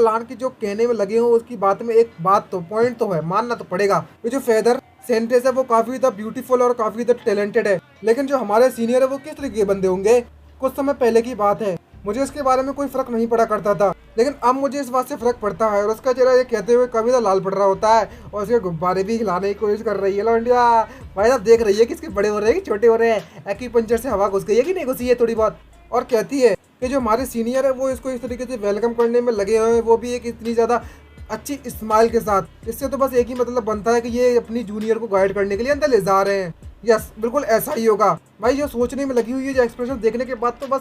Speaker 1: लान की जो कहने में लगे हो उसकी बात में एक बात तो पॉइंट तो है, मानना तो पड़ेगा। ये जो फेदर सेंटेंस है वो काफी ज़्यादा ब्यूटीफुल और काफी ज़्यादा टैलेंटेड है लेकिन जो हमारे सीनियर है वो किस तरीके के बंदे होंगे। कुछ समय पहले की बात है, मुझे इसके बारे में कोई फर्क नहीं पड़ा करता था लेकिन अब मुझे इस बात से फर्क पड़ता है। और उसका चेहरा ये कहते हुए कभी तो लाल पड़ रहा होता है और उसके गुब्बारे भी हिलाने की कोशिश कर रही है। लौंडिया भाई साहब देख रही है कि इसके बड़े हो रहे हैं कि छोटे हो रहे हैं, एक्यूपंक्चर से हवा घुस गई है कि नहीं घुसी है थोड़ी बहुत। और कहती है कि जो हमारे सीनियर है वो इसको इस तरीके से वेलकम करने में लगे हुए हैं, वो भी एक इतनी ज़्यादा अच्छी स्माइल के साथ। इससे तो बस एक ही मतलब बनता है कि ये अपनी जूनियर को गाइड करने के लिए अंदर ले जा रहे हैं। यस, बिल्कुल ऐसा ही होगा भाई। जो सोचने में लगी हुई है, जो एक्सप्रेशन देखने के बाद तो बस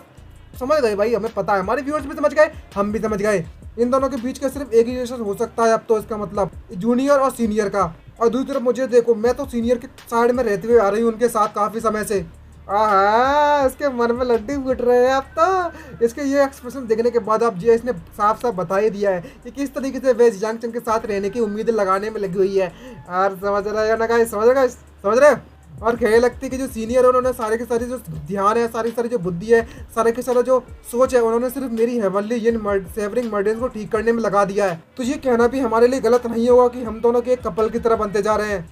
Speaker 1: समझ गए भाई, हमें पता है, हमारे व्यूअर्स भी समझ गए, हम भी समझ गए। इन दोनों के बीच का सिर्फ एक ही रिलेशन हो सकता है अब तो, इसका मतलब जूनियर और सीनियर का। और दूसरी तरफ मुझे देखो, मैं तो सीनियर के साइड में रहते हुए आ रही हूँ उनके साथ काफ़ी समय से। इसके मन में लड्डू फूट रहे हैं अब तो। इसके ये एक्सप्रेशन देखने के बाद अब जी इसने साफ साफ बता ही दिया है कि किस तरीके से वे जियांग चन के साथ रहने की उम्मीदें लगाने में लगी हुई है। और समझ रहे हो ना गाइस, समझ रहे हो। और कहने लगती है कि जो सीनियर है उन्होंने सारे के सारे जो ध्यान है, सारी सारी जो बुद्धि है, सारे के सारा जो सोच है, उन्होंने सिर्फ मेरी हेवनली इन सेवरिंग मर्डर्स को ठीक करने में लगा दिया है। तो ये कहना भी हमारे लिए गलत नहीं होगा कि हम दोनों के एक कपल की तरह बनते जा रहे हैं।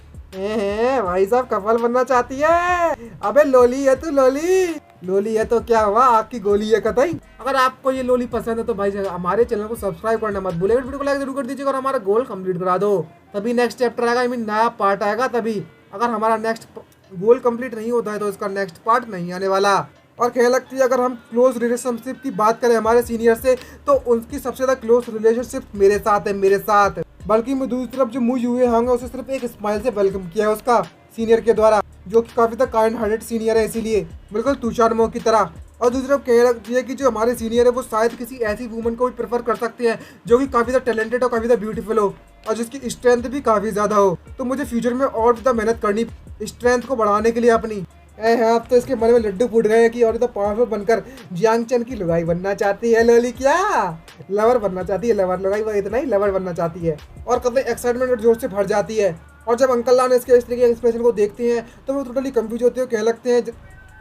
Speaker 1: भाई साहब कपल बनना चाहती है। अबे लोली है तू, लोली है तो क्या हुआ, आग की गोली है कतई। अगर आपको ये लोली पसंद है तो भाई हमारे चैनल को सब्सक्राइब करना मत भूलिएगा, वीडियो को लाइक जरूर कर दीजिएगा और हमारा गोल कंप्लीट करा दो। तभी नेक्स्ट चैप्टर आएगा, नया पार्ट आएगा। तभी अगर हमारा नेक्स्ट गोल कंप्लीट नहीं होता है तो इसका नेक्स्ट पार्ट नहीं आने वाला। और कहने लगती है अगर हम क्लोज रिलेशनशिप की बात करें हमारे सीनियर से तो उनकी सबसे ज़्यादा क्लोज रिलेशनशिप मेरे साथ है, मेरे साथ। बल्कि मैं दूसरी तरफ जो मू यूए हांग है उसे सिर्फ एक स्माइल से वेलकम किया है उसका सीनियर के द्वारा, जो कि काफ़ी तक काइंड हार्टेड सीनियर है, इसीलिए बिल्कुल तुषार मो की तरह। और दूसरी तरफ कह लगती है कि जो हमारे सीनियर है वो शायद किसी ऐसी वुमन को भी प्रेफर कर सकते हैं जो कि काफ़ी ज़्यादा टैलेंटेड और काफ़ी ज़्यादा ब्यूटीफुल हो और जिसकी स्ट्रेंथ भी काफ़ी ज़्यादा हो। तो मुझे फ्यूचर में और ज़्यादा मेहनत करनी स्ट्रेंथ को बढ़ाने के लिए अपनी। अब तो इसके मन में लड्डू फूट गए कि और तो पावरफुल बनकर जियांग चन की लुगाई बनना चाहती है लोली, क्या लवर बनना चाहती है, लवर लुगाई वो इतना ही लवर बनना चाहती है। और कभी एक्साइटमेंट और जोर से भर जाती है। और जब अंकल लान इसके इस तरीके के एक्सप्रेशन को देखते हैं तो वो टोटली कंफ्यूज होते हैं, कहने लगते हैं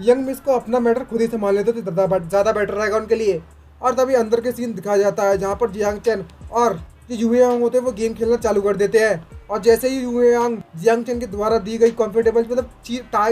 Speaker 1: यंग मिस को अपना मैटर खुद ही संभाल लेते तो ज़्यादा बेटर रहेगा उनके लिए। और तभी अंदर के सीन दिखाया जाता है जहाँ पर जियांग चन और जो यूए यांग होते हैं वो गेम खेलना चालू कर देते हैं। और जैसे ही यूए यांग जियांग चन के द्वारा दी गई कंफर्टेबल मतलब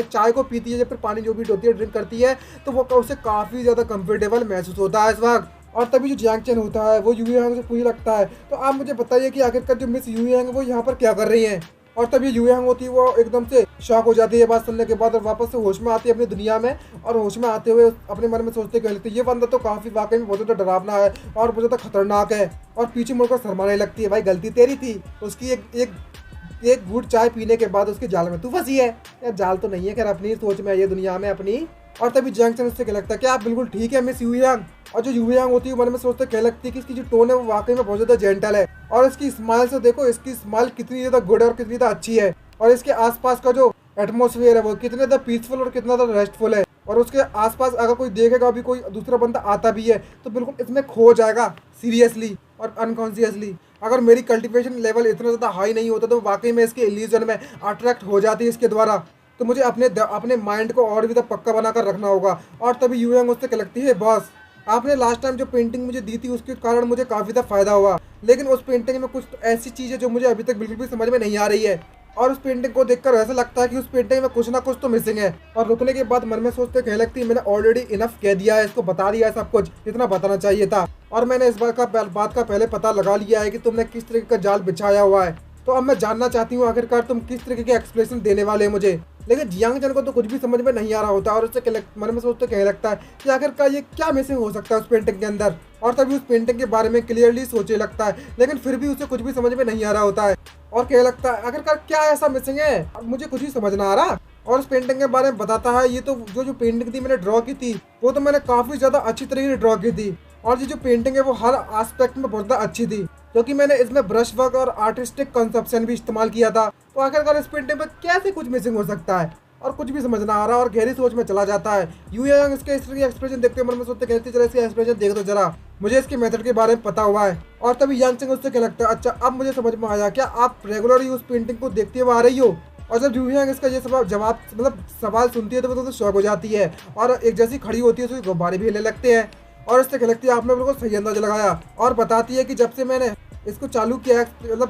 Speaker 1: चाय को पीती है या फिर पानी जो भी होती है ड्रिंक करती है तो वो उसे काफ़ी ज़्यादा कंफर्टेबल महसूस होता है इस वक्त। और तभी जो जियांग चन होता है वो यूए यांग से पूछ लगता है तो आप मुझे बताइए कि आखिरकार जो मिस यूए यांग वो यहाँ पर क्या कर रही हैं। और तभी यूए यांग होती है वो एकदम से शॉक हो जाती है बात सुनने के बाद और वापस से होश में आती है अपनी दुनिया में। और होश में आते हुए अपने मन में सोचते कहते ये बंदा तो काफ़ी वाकई में बहुत ज़्यादा डरावना है और बहुत ज़्यादा खतरनाक है। और पीछे मुड़कर शर्माने लगती है, भाई गलती तेरी थी, उसकी एक घूंट चाय पीने के बाद उसके जाल में तू फंसी है। यार जाल तो नहीं है, खैर अपनी सोच में आई है दुनिया में अपनी। और तभी जियांग चन उससे क्या लगता है कि आप बिल्कुल ठीक है मिस यूए यांग, और जो यूयांग होती है मन में सोचते कह लगती है कि इसकी जो टोन है वो वाकई में बहुत ज्यादा जेंटल है। और इसकी स्माइल से देखो, इसकी स्माइल कितनी ज्यादा गुड है और कितनी ज्यादा अच्छी है। और इसके आसपास का जो एटमोसफियर है वो कितना ज्यादा पीसफुल और कितना ज्यादा रेस्टफुल है। और उसके आसपास अगर कोई देखेगा, अभी कोई दूसरा बंदा आता भी है तो बिल्कुल इसमें खो जाएगा सीरियसली और अनकॉन्शियसली। अगर मेरी कल्टीवेशन लेवल इतना ज़्यादा हाई नहीं होता तो वाकई में इसके इल्यूजन में अट्रैक्ट हो जाती है इसके द्वारा। तो मुझे अपने माइंड को और भी ज़्यादा पक्का बनाकर रखना होगा। और तभी यूयांग उससे लगती है, बॉस आपने लास्ट टाइम जो पेंटिंग मुझे दी थी उसके कारण मुझे काफ़ी ज़्यादा फायदा हुआ, लेकिन उस पेंटिंग में कुछ ऐसी चीज़ है जो मुझे अभी तक बिल्कुल भी समझ में नहीं आ रही है। और उस पेंटिंग को देखकर ऐसा लगता है कि उस पेंटिंग में कुछ ना कुछ तो मिसिंग है। और रुकने के बाद मन में सोचते कहने लगती है, मैंने ऑलरेडी इनफ कह दिया है, इसको बता दिया है सब कुछ जितना बताना चाहिए था। और मैंने इस बात का पहले पता लगा लिया है कि तुमने किस तरीके का जाल बिछाया हुआ है। तो अब मैं जानना चाहती हूँ आखिरकार तुम किस तरीके के एक्सप्लेनेशन देने वाले हैं मुझे। लेकिन जियांग चैन को तो कुछ भी समझ में नहीं आ रहा होता और उससे मन में सोचते कहने लगता है कि आखिरकार ये क्या मिसिंग हो सकता है उस पेंटिंग के अंदर। और तभी उस पेंटिंग के बारे में क्लियरली सोचने लगता है, लेकिन फिर भी उसे कुछ भी समझ में नहीं आ रहा होता है। और कहने लगता है आखिरकार क्या ऐसा मिसिंग है, मुझे कुछ भी समझ ना आ रहा। और उस पेंटिंग के बारे में बताता है, ये तो जो पेंटिंग थी मैंने ड्रॉ की थी वो तो मैंने काफ़ी ज़्यादा अच्छी तरीके से ड्रॉ की थी। और ये जो पेंटिंग है वो हर एस्पेक्ट में बहुत ज़्यादा अच्छी थी, क्योंकि मैंने इसमें ब्रश वर्क और आर्टिस्टिक कंसेप्शन भी इस्तेमाल किया था। तो आखिरकार इस पेंटिंग में कैसे कुछ मिसिंग हो सकता है, और कुछ भी समझ ना आ रहा और गहरी सोच में चला जाता है। यूयांग इसके इस तरह की एक्सप्रेशन देखते हुए मन में सोचते कहते चलो इसके एक्सप्रेशन देख दो जरा, मुझे इसके मेथड के बारे में पता हुआ है। और तभी यांग उससे क्या लगता है, अच्छा अब मुझे समझ में आया, क्या आप रेगुलरली उस पेंटिंग को देखते हुए आ रही हो। और जब यूयांग इसका ये सवाल सुनती है तो वो तो शॉक हो जाती है और एक जैसी खड़ी होती है उसके गुब्बारे भी हिलने लगते हैं। और इससे क्या लगती है, आपने बिल्कुल सही अंदाजा लगाया। और बताती है कि जब से मैंने इसको चालू किया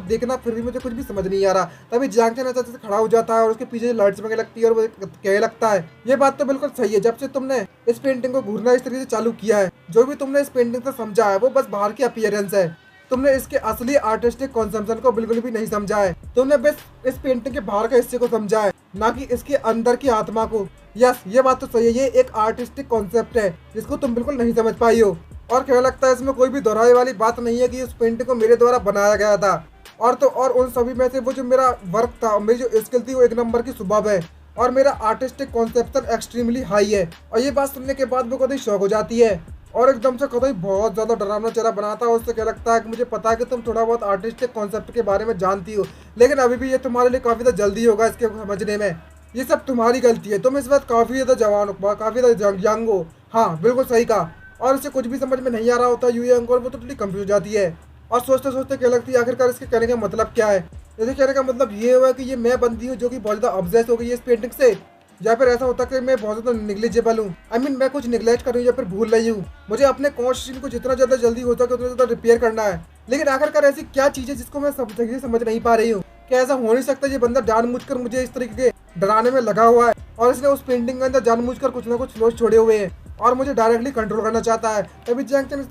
Speaker 1: देखना फिर भी मुझे कुछ भी समझ नहीं आ रहा। तभी जियांग चैन ऐसे खड़ा हो जाता है और उसके पीछे लाइट्स चमकने लगती है और वो कहने लगता है, ये बात तो बिल्कुल सही है, जब से तुमने इस पेंटिंग को घूरना इस तरीके से चालू किया है, जो भी तुमने इस पेंटिंग से समझा है वो बस बाहर की अपीयरेंस है। तुमने इसके असली आर्टिस्टिक कॉन्सेप्शन को बिल्कुल भी नहीं समझा है। तुमने बस इस पेंटिंग के बाहर का हिस्से को समझा है, ना कि इसके अंदर की आत्मा को। यस, ये बात तो सही है, ये एक आर्टिस्टिक कॉन्सेप्ट है जिसको तुम बिल्कुल नहीं समझ पाई हो। और क्या लगता है इसमें कोई भी दोहराई वाली बात नहीं है कि उस पेंटिंग को मेरे द्वारा बनाया गया था। और उन सभी में से वो जो मेरा वर्क था, मेरी जो स्किल थी वो एक नंबर की सुबह है और मेरा आर्टिस्टिक कॉन्सेप्शन एक्सट्रीमली हाई है। और ये बात सुनने के बाद वो कभी शौक हो जाती है और एकदम से कभी बहुत ज़्यादा डरावना चेहरा बनाता है। उससे क्या लगता है कि मुझे पता है कि तुम थोड़ा बहुत आर्टिस्टिक कॉन्सेप्ट के बारे में जानती हो, लेकिन अभी भी ये तुम्हारे लिए काफ़ी ज़्यादा जल्दी होगा इसके समझने में। ये सब तुम्हारी गलती है, तुम इस वक्त काफ़ी ज़्यादा जवान हो, काफ़ी ज़्यादा यंग हो। हाँ बिल्कुल सही कहा। और उसे कुछ भी समझ में नहीं आ रहा होता यूयांग को, वो तो टोटली कंफ्यूज हो जाती है और सोचते सोचते क्या लगती है आखिरकार इसके कहने का मतलब क्या है। जैसे कहने का मतलब ये हुआ कि ये मैं बंदी हूँ जो कि बहुत ज़्यादा ऑब्सेस हो गई है इस पेंटिंग से, या फिर ऐसा होता है कि मैं बहुत ज़्यादा निग्लिजिबल हूँ। मैं कुछ निगलेक्ट कर रही हूँ या फिर भूल रही हूँ। मुझे अपने कॉन्स्टिट्यूशन को जितना ज़्यादा जल्दी हो सके उतना ज़्यादा रिपेयर करना है, लेकिन आखिरकार ऐसी क्या चीज़ है जिसको मैं सही से समझ नहीं पा रही हूँ। क्या ऐसा हो नहीं सकता ये बंदा जानबूझकर मुझे इस तरीके के डराने में लगा हुआ है और इसने उस पेंटिंग के अंदर जानबूझकर कुछ ना कुछ नोट्स छोड़े हुए हैं और मुझे डायरेक्टली कंट्रोल करना चाहता है। तभी जियांग चैन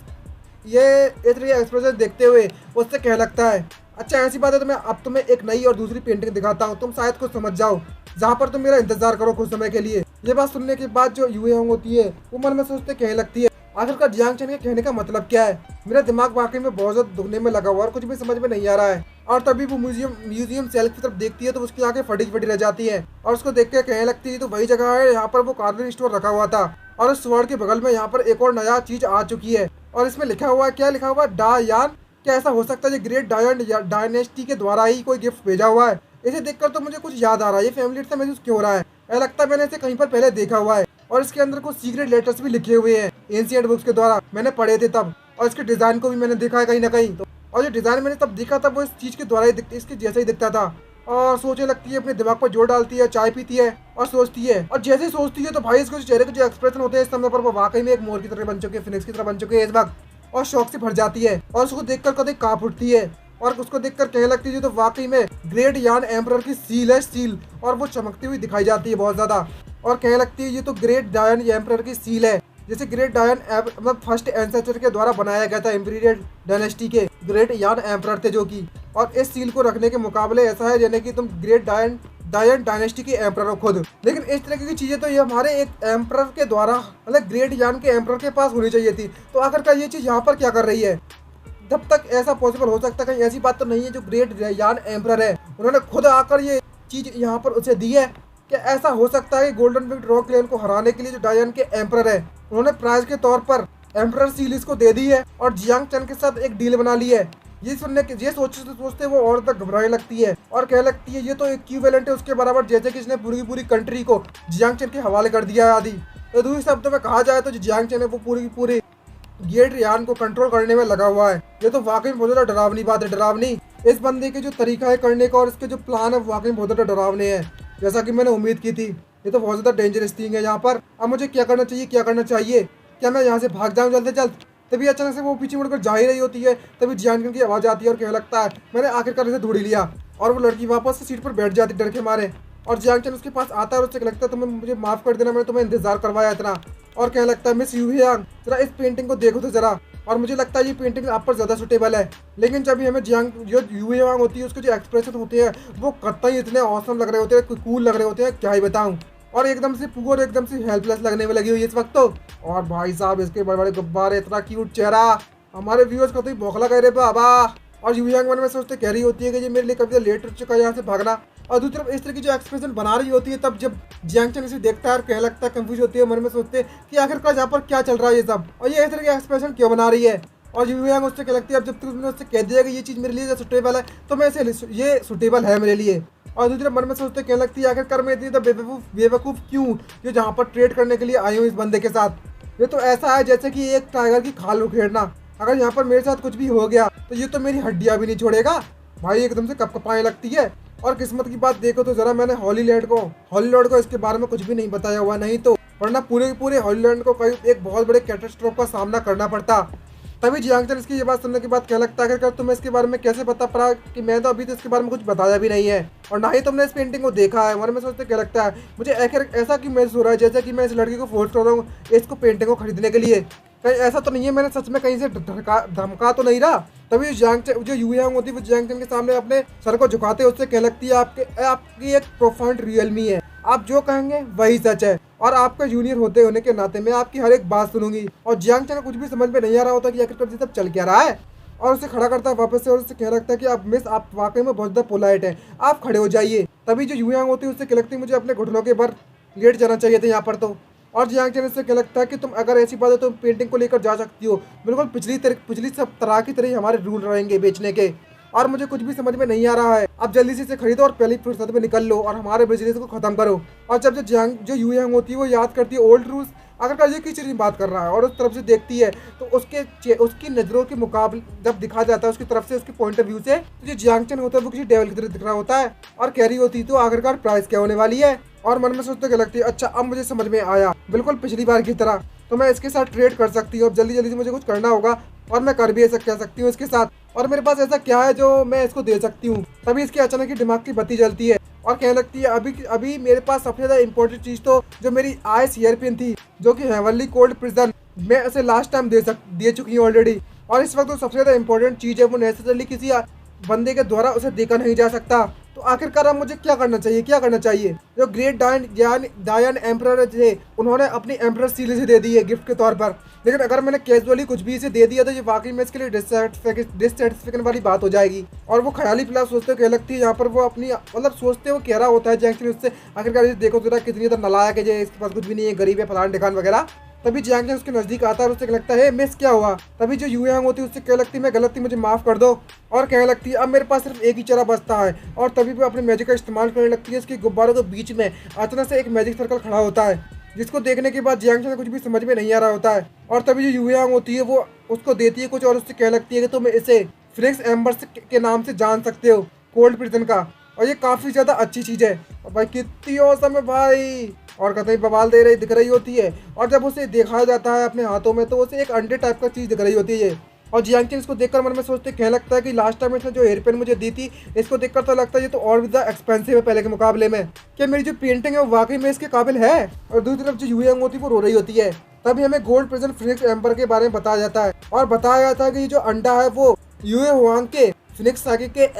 Speaker 1: ये इस तरीके एक्सप्रेशन देखते हुए उससे कह लगता है, अच्छा ऐसी बात है तो मैं अब तुम्हें एक नई और दूसरी पेंटिंग दिखाता हूँ, तुम शायद कुछ समझ जाओ, जहाँ पर तुम मेरा इंतजार करो कुछ समय के लिए। ये बात सुनने के बाद जो यूयांग होती है वो मन में सोचते कहने लगती है, आखिरकार जियांग चैन के कहने का मतलब क्या है। मेरा दिमाग वाकई में बहुत ज़्यादा दुखने में लगा हुआ और कुछ भी समझ में नहीं आ रहा है। और तभी वो म्यूजियम सेल्फ की तरफ देखती है तो उसकी आंखें फटी फटी रह जाती हैं और उसको देख के कहने लगती है तो वही जगह है यहाँ पर वो कार्विंग स्टोर रखा हुआ था और उस स्वॉर्ड के बगल में यहाँ पर एक और नया चीज आ चुकी है और इसमें लिखा हुआ है, क्या लिखा हुआ है, डायान। क्या ऐसा हो सकता है ये ग्रेट डायन डायनेस्टी के द्वारा ही कोई गिफ्ट भेजा हुआ है। इसे देखकर तो मुझे कुछ याद आ रहा है, ये फैमिली से महसूस क्यों हो रहा है, ऐसा लगता है मैंने इसे कहीं पर पहले देखा हुआ है। और इसके अंदर कुछ सीक्रेट लेटर्स भी लिखे हुए हैं एंशिएंट बुक्स के द्वारा, मैंने पढ़े थे तब, और इसके डिजाइन को भी मैंने देखा है कहीं ना कहीं। तो और जो डिजाइन मैंने तब देखा था वो इस चीज के द्वारा ही इसके जैसा ही दिखता था। और सोचने लगती है, अपने दिमाग पर जोर डालती है, चाय पीती है और सोचती है, और जैसे ही सोचती है तो भाई इसके चेहरे के जो एक्सप्रेशन होते हैं इस समय पर वो वाकई में एक मोर की तरह बन चुके हैं, फिनिक्स की तरह बन चुके हैं इस वक्त, और शौक से भर जाती है और उसको देखकर कभी कांप उठती है और उसको देखकर कहने लगती है तो वाकई में ग्रेट यान एम्परर की सील है, सील, और वो चमकती हुई दिखाई जाती है बहुत ज्यादा। और कहने लगती है ये तो ग्रेट डायन एम्परर की सील है, जैसे ग्रेट डायन फर्स्ट एंसेस्टर के द्वारा बनाया गया था, इंपीरियल डायनेस्टी के ग्रेट यान एम्परर थे जो कि, और इस सील को रखने के मुकाबले ऐसा है यानी कि तुम ग्रेट डायन डायनेस्टी के एम्परर हो खुद। लेकिन इस तरह की चीजें तो ये हमारे एक एम्परर के द्वारा ग्रेट यान के एम्परर के पास होनी चाहिए थी, तो आखिरकार ये चीज यहाँ पर क्या कर रही है। जब तक ऐसा पॉसिबल हो सकता है, कहीं ऐसी बात तो नहीं है जो ग्रेट यान एम्परर है उन्होंने खुद आकर ये चीज यहाँ पर उसे दी है। क्या ऐसा हो सकता है कि गोल्डन विंग्ड रॉक क्लेन को हराने के लिए जो डायन के एम्परर है उन्होंने प्राइज के तौर पर एम्परर सील इसको दे दी है और जियांग चैन के साथ एक डील बना ली है। ये सोचते सोचते वो और तक घबराने लगती है और कहने लगती है ये तो इक्विवेलेंट है उसके बराबर, जैसे कि इसने पूरी की पूरी कंट्री को जियांग चैन के हवाले कर दिया है आदि। तो दूसरे शब्दों में कहा जाए तो जो जियांग चैन है वो पूरी की पूरी गेट रियान को कंट्रोल करने में लगा हुआ है। ये तो वाकई में बहुत ज्यादा डरावनी बात है। डरावनी इस बंदे के जो तरीका है करने का और इसके जो प्लान है वाकई में बहुत ज्यादा डरावने हैं, जैसा कि मैंने उम्मीद की थी। ये तो बहुत ज्यादा डेंजरस थिंग है यहाँ पर। अब मुझे क्या करना चाहिए, क्या करना चाहिए? क्या मैं यहाँ से भाग जाऊँ जल्द से जल्द? तभी अचानक से वो पीछे मुड़कर जा ही रही होती है, तभी जियांग की आवाज़ आती है और कहने लगता है मैंने आखिरकार इसे ढूंढ लिया। और वो लड़की वापस से सीट पर बैठ जाती डर के मारे और जियांग उसके पास आता है और उससे लगता है तुम्हें मुझे माफ़ कर देना, मैंने तुम्हें इंतजार करवाया इतना। और कहने लगता है मिस यूयांग जरा इस पेंटिंग को देखो तो जरा, और मुझे लगता है ये पेंटिंग आप पर ज़्यादा सूटेबल है। लेकिन जब हमें जियांग जो यूयांग होती है उसके जो एक्सप्रेशन होते हैं वो कतई इतने औसम लग रहे होते हैं, कूल लग रहे होते हैं, क्या ही बताऊँ। और एकदम से पुअर एकदम से हेल्पलेस लगने में लगी हुई है इस वक्त तो। और भाई साहब इसके बड़े बड़े गुब्बारे, इतना क्यूट चेहरा, हमारे व्यूअर्स का तो ही बौखला कह रहे बाबा। और यूयांग मन में सोचते कह रही होती है कि ये मेरे लिए कभी लेट हो चुका है यहाँ से भागना। और दूसरी तरफ इस तरह की जो एक्सप्रेशन बना रही होती है तब जब जियांग चैन इसे देखता है और कहने लगता है, कंफ्यूज होती है, मन में सोचते कि आखिरकार यहाँ पर क्या चल रहा है ये सब, और ये इस तरह के एक्सप्रेशन क्यों बना रही है। और यूयांग उससे क्या लगती है अब जब तुमने उससे कह दिया कि ये चीज़ मेरे लिए सूटेबल है तो मैं इसे ये सूटेबल है मेरे लिए। और दूसरे मन में सोचते कहने लगती है आखिरकार मैं इतनी तो बेवकूफ़ क्यों जो जहाँ पर ट्रेड करने के लिए आई हूँ इस बंदे के साथ। ये तो ऐसा है जैसे कि एक टाइगर की खाल उखेड़ना, अगर यहाँ पर मेरे साथ कुछ भी हो गया तो ये तो मेरी हड्डियाँ भी नहीं छोड़ेगा। भाई एकदम से कपकपाने लगती है। और किस्मत की बात देखो तो जरा मैंने हॉलीलैंड को इसके बारे में कुछ भी नहीं बताया हुआ, नहीं तो वरना पूरे हॉलीलैंड को कहीं एक बहुत बड़े कैटास्ट्रोफ का सामना करना पड़ता। तभी जियांग चैन इसकी ये बात सुनने के बाद क्या लगता है तुम्हें इसके बारे में कैसे बता पड़ा कि मैं तो अभी तो इसके बारे में कुछ बताया भी नहीं है और ना ही तुमने इस पेंटिंग को देखा है। मन में सोचते क्या लगता है मुझे ऐसा क्यों महसूस हो रहा है जैसे कि मैं इस लड़की को फोर्स कर रहा हूँ इसको पेंटिंग को खरीदने के लिए। कहीं ऐसा तो नहीं है मैंने सच में कहीं से धमका तो नहीं रहा। तभी जो यूयांग होती है वो जियांग चैन के सामने अपने सर को झुकाते उससे कह लगती है आपकी एक प्रोफाउंड रियलमी है, आप जो कहेंगे वही सच है और आपका जूनियर होने के नाते मैं आपकी हर एक बात सुनूंगी। और जियांग चैन को कुछ भी समझ में नहीं आ रहा होता कि आखिरकार ये सब चल क्या रहा है और उसे खड़ा करता है वापस से और उससे कह लगता है कि आप मिस आप वाकई में बहुत ज़्यादा पोलाइट है, आप खड़े हो जाइए। तभी जो यूयांग होती है उससे कह लगती है मुझे अपने घुटनों के भर लेट जाना चाहिए था यहाँ पर तो। और जियांग चैन से क्या लगता है कि तुम अगर ऐसी बात है तो पेंटिंग को लेकर जा सकती हो, बिल्कुल पिछली सब तरह की तरह हमारे रूल रहेंगे बेचने के और मुझे कुछ भी समझ में नहीं आ रहा है। अब जल्दी से इसे खरीदो और पहली फुर्सत में निकल लो और हमारे बिजनेस को खत्म करो। और जब जो यूयांग होती है वो याद करती है ओल्ड रूल्स, अगर ये किस चीज़ की बात कर रहा है और उस तरफ से देखती है तो उसकी नज़रों के मुकाबले जब दिखा जाता है उसकी तरफ से उसके पॉइंट ऑफ व्यू से तो जो जियांग चैन होता है वो किसी डेविल की तरह दिख रहा होता है और कह रही होती तो आखिरकार प्राइस क्या होने वाली है। और मन में सोचते क्या लगती है अच्छा अब मुझे समझ में आया, बिल्कुल पिछली बार की तरह तो मैं इसके साथ ट्रेड कर सकती हूँ। अब जल्दी जल्दी से मुझे कुछ करना होगा और मैं कर भी ऐसा कह सकती हूँ इसके साथ, और मेरे पास ऐसा क्या है जो मैं इसको दे सकती हूँ। तभी इसके अचानक ही दिमाग की बत्ती जलती है और कहने लगती है अभी मेरे पास सबसे ज़्यादा इंपॉर्टेंट चीज़ तो जो मेरी आइस हेयरपिन थी जो कि हेवनली कोल्ड प्रिजन मैं इसे लास्ट टाइम दे चुकी हूँ ऑलरेडी, और इस वक्त तो सबसे ज़्यादा इंपॉर्टेंट चीज़ है वो नेसेसरली किसी बंदे के द्वारा उसे देखा नहीं जा सकता। तो आखिरकार अब मुझे क्या करना चाहिए? जो ग्रेट डायन एम्परर थे उन्होंने अपनी एम्परर सील इसे दे दी है गिफ्ट के तौर पर, लेकिन अगर मैंने कैजुअली कुछ भी इसे दे दिया तो ये वाकई में इसके लिए डिससेटिस्फेक्शन वाली बात हो जाएगी। और वो ख्याली फिलहाल सोचते कह लगती है यहाँ पर वो अपनी मतलब सोचते वो कह रहा होता है जैक्चुअली उससे आखिरकार इसे देखो जरा कितनी ज़्यादा नालायक है, इसके पास कुछ भी नहीं है, गरीब है, फलान ढिकान वगैरह। तभी जियांग चैन उसके नज़दीक आता है और उससे लगता है मिस क्या हुआ। तभी जो यूयांग होती है उससे कह लगती है मैं गलत थी, मुझे माफ़ कर दो। और कहने लगती है अब मेरे पास सिर्फ एक ही चरा बचता है, और तभी भी अपने मैजिक का इस्तेमाल करने लगती है। इसके गुब्बारों के बीच में अचानक से एक मैजिक सर्कल खड़ा होता है जिसको देखने के बाद जियांग चैन कुछ भी समझ में नहीं आ रहा होता है। और तभी जो यूयांग होती है वो उसको देती है कुछ और उससे कह लगती है कि तुम इसे फिनिक्स एम्बर के नाम से जान सकते हो, कोल्ड प्रिजन का, और ये काफ़ी ज़्यादा अच्छी चीज़ है। और भाई कितनी औसम है भाई, और कतई बवाल दिख रही होती है। और जब उसे दिखाया जाता है अपने हाथों में तो उसे एक अंडे टाइप का चीज़ दिख रही होती है। और जियांग चैन इसको देखकर मन में सोचते कहने लगता है कि लास्ट टाइम इसने जो हेयर पेन मुझे दी थी इसको देखकर तो लगता है ये तो और भी ज़्यादा एक्सपेंसिव है पहले के मुकाबले में, क्या मेरी जो पेंटिंग है वो वाकई में इसके काबिल है। और दूसरी तरफ जो यूयांग होती है वो रो रही होती है। तभी हमें गोल्ड प्रिजन फिनिक्स एम्बर के बारे में बताया जाता है और बताया जाता है कि ये जो अंडा है वो यूए हुआंग के फिनिक्स सागे के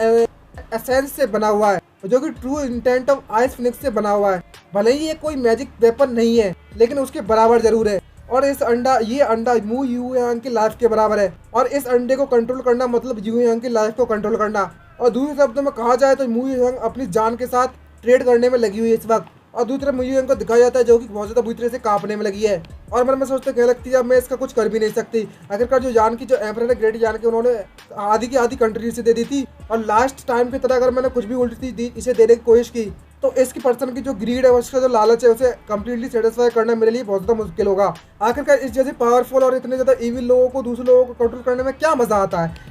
Speaker 1: एसेंस से बना हुआ है जो कि true intent of ice Phoenix से बना हुआ है। भले ही ये कोई मैजिक वेपन नहीं है लेकिन उसके बराबर जरूर है, और ये अंडा मू यूयांग की लाइफ के बराबर है, और इस अंडे को कंट्रोल करना मतलब यूयांग की लाइफ को कंट्रोल करना। और दूसरे शब्दों में कहा जाए तो मू यूयांग अपनी जान के साथ ट्रेड करने में लगी हुई है इस वक्त, और दूसरी तरफ मुझे को दिखाया जाता है जो कि बहुत ज़्यादा बुरी तरह से कांपने में लगी है। और मन में सोचते क्या लगती है अब मैं इसका कुछ कर भी नहीं सकती। आखिरकार जो यान की जो एम्परर है ग्रेट यान की उन्होंने आधी की आधी कंट्री से दे दी थी और लास्ट टाइम की तरह अगर मैंने कुछ भी उल्टी इसे देने की कोशिश की तो इसकी पर्सन की जो ग्रीड है उसका जो लालच है उसे कंप्लीटली सेटिस्फाई करना मेरे लिए बहुत ज़्यादा मुश्किल होगा। आखिरकार इस जैसे पावरफुल और इतने ज़्यादा इविल लोगों को दूसरे लोगों को कंट्रोल करने में क्या मज़ा आता है।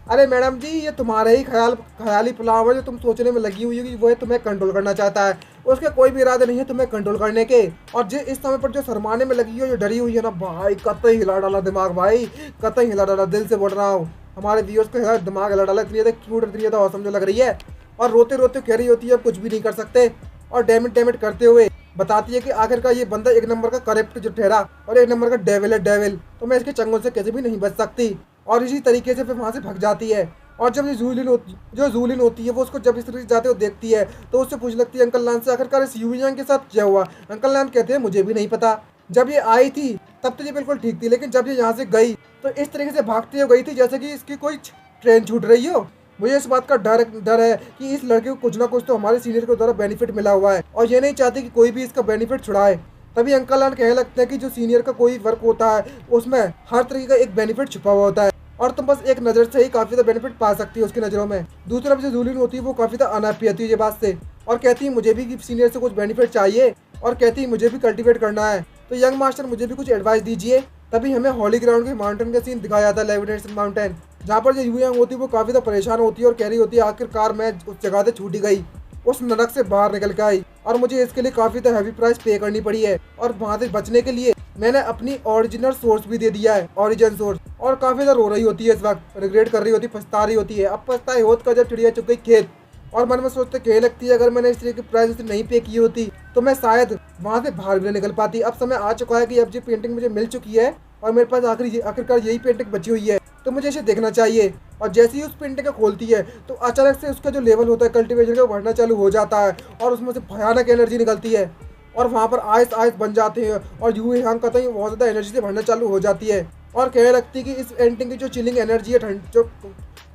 Speaker 1: अरे मैडम जी ये तुम्हारा ही ख्याली पुलाव है जो तुम सोचने में लगी हुई है कि वो तुम्हें कंट्रोल करना चाहता है। उसके कोई भी इरादे नहीं है तुम्हें कंट्रोल करने के। और जो इस समय पर जो शर्माने में लगी है जो डरी हुई है ना भाई कतई हिला डाला दिमाग भाई, कतई हिला डाला, दिल से बोल रहा हूँ। हमारे व्यूअर्स को दिमाग हिला डाला, इतनी ज़्यादा क्यूट इतनी ज़्यादा औसम जो लग रही है। और रोते रोते कह रही होती है अब कुछ भी नहीं कर सकते और डैमेट करते हुए बताती है कि आखिरकार ये बंदा एक नंबर का करप्ट जो ठहरा और एक नंबर का डेविल है डेविल, तो मैं इसके चंगुल से कैसे भी नहीं बच सकती। और इसी तरीके से फिर वहाँ से भाग जाती है। और जब ये जूलिन होती है वो उसको जब इस तरीके से जाते हुए देखती है तो उससे पूछ लगती है अंकल लान से आखिरकार इस यूयांग के साथ क्या हुआ। अंकल लान कहते हैं मुझे भी नहीं पता, जब ये आई थी तब तो ये बिल्कुल ठीक थी, लेकिन जब ये यहाँ से गई तो इस तरीके से भागती हुई गई थी जैसे कि इसकी कोई ट्रेन छूट रही हो। मुझे इस बात का डर है कि इस लड़के को कुछ ना कुछ तो हमारे सीनियर के द्वारा बेनिफिट मिला हुआ है और ये नहीं चाहती कि कोई भी इसका बेनिफिट छुड़ाए। तभी अंकल लान कहने लगते हैं कि जो सीनियर का कोई वर्क होता है उसमें हर तरीके का एक बेनिफिट छुपा हुआ होता है और तुम बस एक नज़र से ही काफ़ी ज़्यादा बेनिफिट पा सकती है उसकी नज़रों में। दूसरी तरफ जो जूलिन होती है वो काफ़ी ज़्यादा अनहैप्पी होती है ये बात से और कहती है मुझे भी सीनियर से कुछ बेनिफिट चाहिए और कहती है मुझे भी कल्टिवेट करना है, तो यंग मास्टर मुझे भी कुछ एडवाइस दीजिए। तभी हमें हॉली ग्राउंड के माउंटेन का सीन दिखाया जाता है, लेविटेशन माउंटेन, जहाँ पर जो यूयांग होती है वो काफ़ी ज़्यादा परेशान होती है और कह रही होती है आखिरकार मैं उस जगह से छूटी गई, उस नरक से बाहर निकल के आई और मुझे इसके लिए काफ़ी ज़्यादा हैवी प्राइस पे करनी पड़ी है। और वहाँ से बचने के लिए मैंने अपनी ओरिजिनल सोर्स भी दे दिया है, ओरिजिन सोर्स। और काफ़ी ज़्यादा रो रही होती है इस वक्त, रिग्रेट कर रही होती है, पछता रही होती है। अब पछताए होत का जब चिड़िया चुग गई खेत। और मन में सोचते कहने लगती है अगर मैंने इस तरह की प्राइस उसे नहीं पे की होती तो मैं शायद वहाँ से बाहर भी नहीं निकल पाती। अब समय आ चुका है कि अब ये पेंटिंग मुझे मिल चुकी है और मेरे पास आखिरकार यही पेंटिंग बची हुई है, तो मुझे इसे देखना चाहिए। और जैसे ही उस पेंटिंग को खोलती है तो अचानक से उसका जो लेवल होता है कल्टीवेशन का बढ़ना चालू हो जाता है और उसमें से भयानक एनर्जी निकलती है और वहाँ पर आइस बन जाते हैं और यूयांग का तो बहुत ज़्यादा एनर्जी से बढ़ना चालू हो जाती है और कहने लगती है कि इस पेंटिंग की जो चिलिंग एनर्जी है, ठंड जो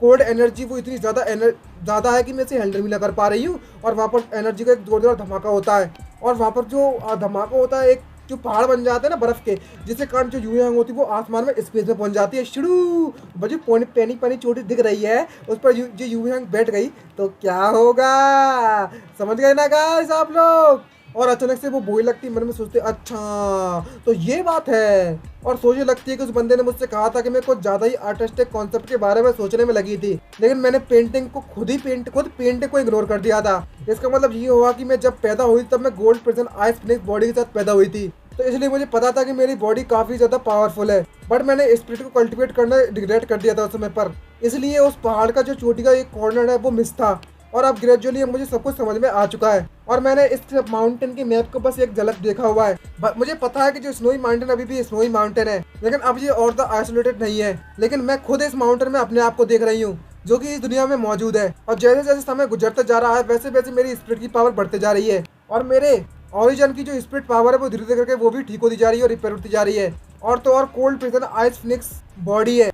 Speaker 1: कोल्ड एनर्जी, वो इतनी ज़्यादा है कि मैं इसे हैंडल भी ना कर पा रही हूँ। और वहाँ पर एनर्जी का एक जोरदार धमाका होता है और वहाँ पर जो धमाका होता है एक जो पहाड़ बन जाते हैं ना बर्फ के, जिसके कारण जो यूयांग होती है वो आसमान में स्पेस में पहुंच जाती है। शुरू बजे पानी चोटी दिख रही है उस पर जो यूयांग बैठ गई तो क्या होगा समझ गए ना गाइस आप लोग। और अचानक से वो बोलने लगती है, मन में सोचते अच्छा तो ये बात है। और सोचने लगती है कि उस बंदे ने मुझसे कहा था कि मैं कुछ ज़्यादा ही आर्टिस्टिक कॉन्सेप्ट के बारे में सोचने में लगी थी, लेकिन मैंने पेंटिंग को खुद पेंटिंग को इग्नोर कर दिया था। इसका मतलब ये हुआ कि मैं जब पैदा हुई तब मैं gold prison ice Phoenix body के साथ पैदा हुई थी, तो इसलिए मुझे पता था कि मेरी बॉडी काफ़ी ज़्यादा पावरफुल है। बट मैंने स्पिरिट को कल्टिवेट करना रिग्रेट कर दिया था उस समय पर, इसलिए उस पहाड़ का जो चोटी का एक कॉर्नर है वो मिस था। और अब ग्रेजुअली मुझे सब कुछ समझ में आ चुका है और मैंने इस माउंटेन के मैप को बस एक झलक देखा हुआ है। मुझे पता है कि जो स्नोई माउंटेन अभी भी स्नोई माउंटेन है, लेकिन अब ये और द आइसोलेटेड नहीं है। लेकिन मैं खुद इस माउंटेन में अपने आप को देख रही हूँ जो कि इस दुनिया में मौजूद है। और जैसे जैसे समय गुजरता जा रहा है वैसे वैसे मेरी स्पिरिट की पावर बढ़ते जा रही है और मेरे ओरिजिन की जो स्पिरिट पावर है वो धीरे धीरे करके वो भी ठीक होती जा रही है और रिपेयर होती जा रही है। और तो और cold prison ice Phoenix body है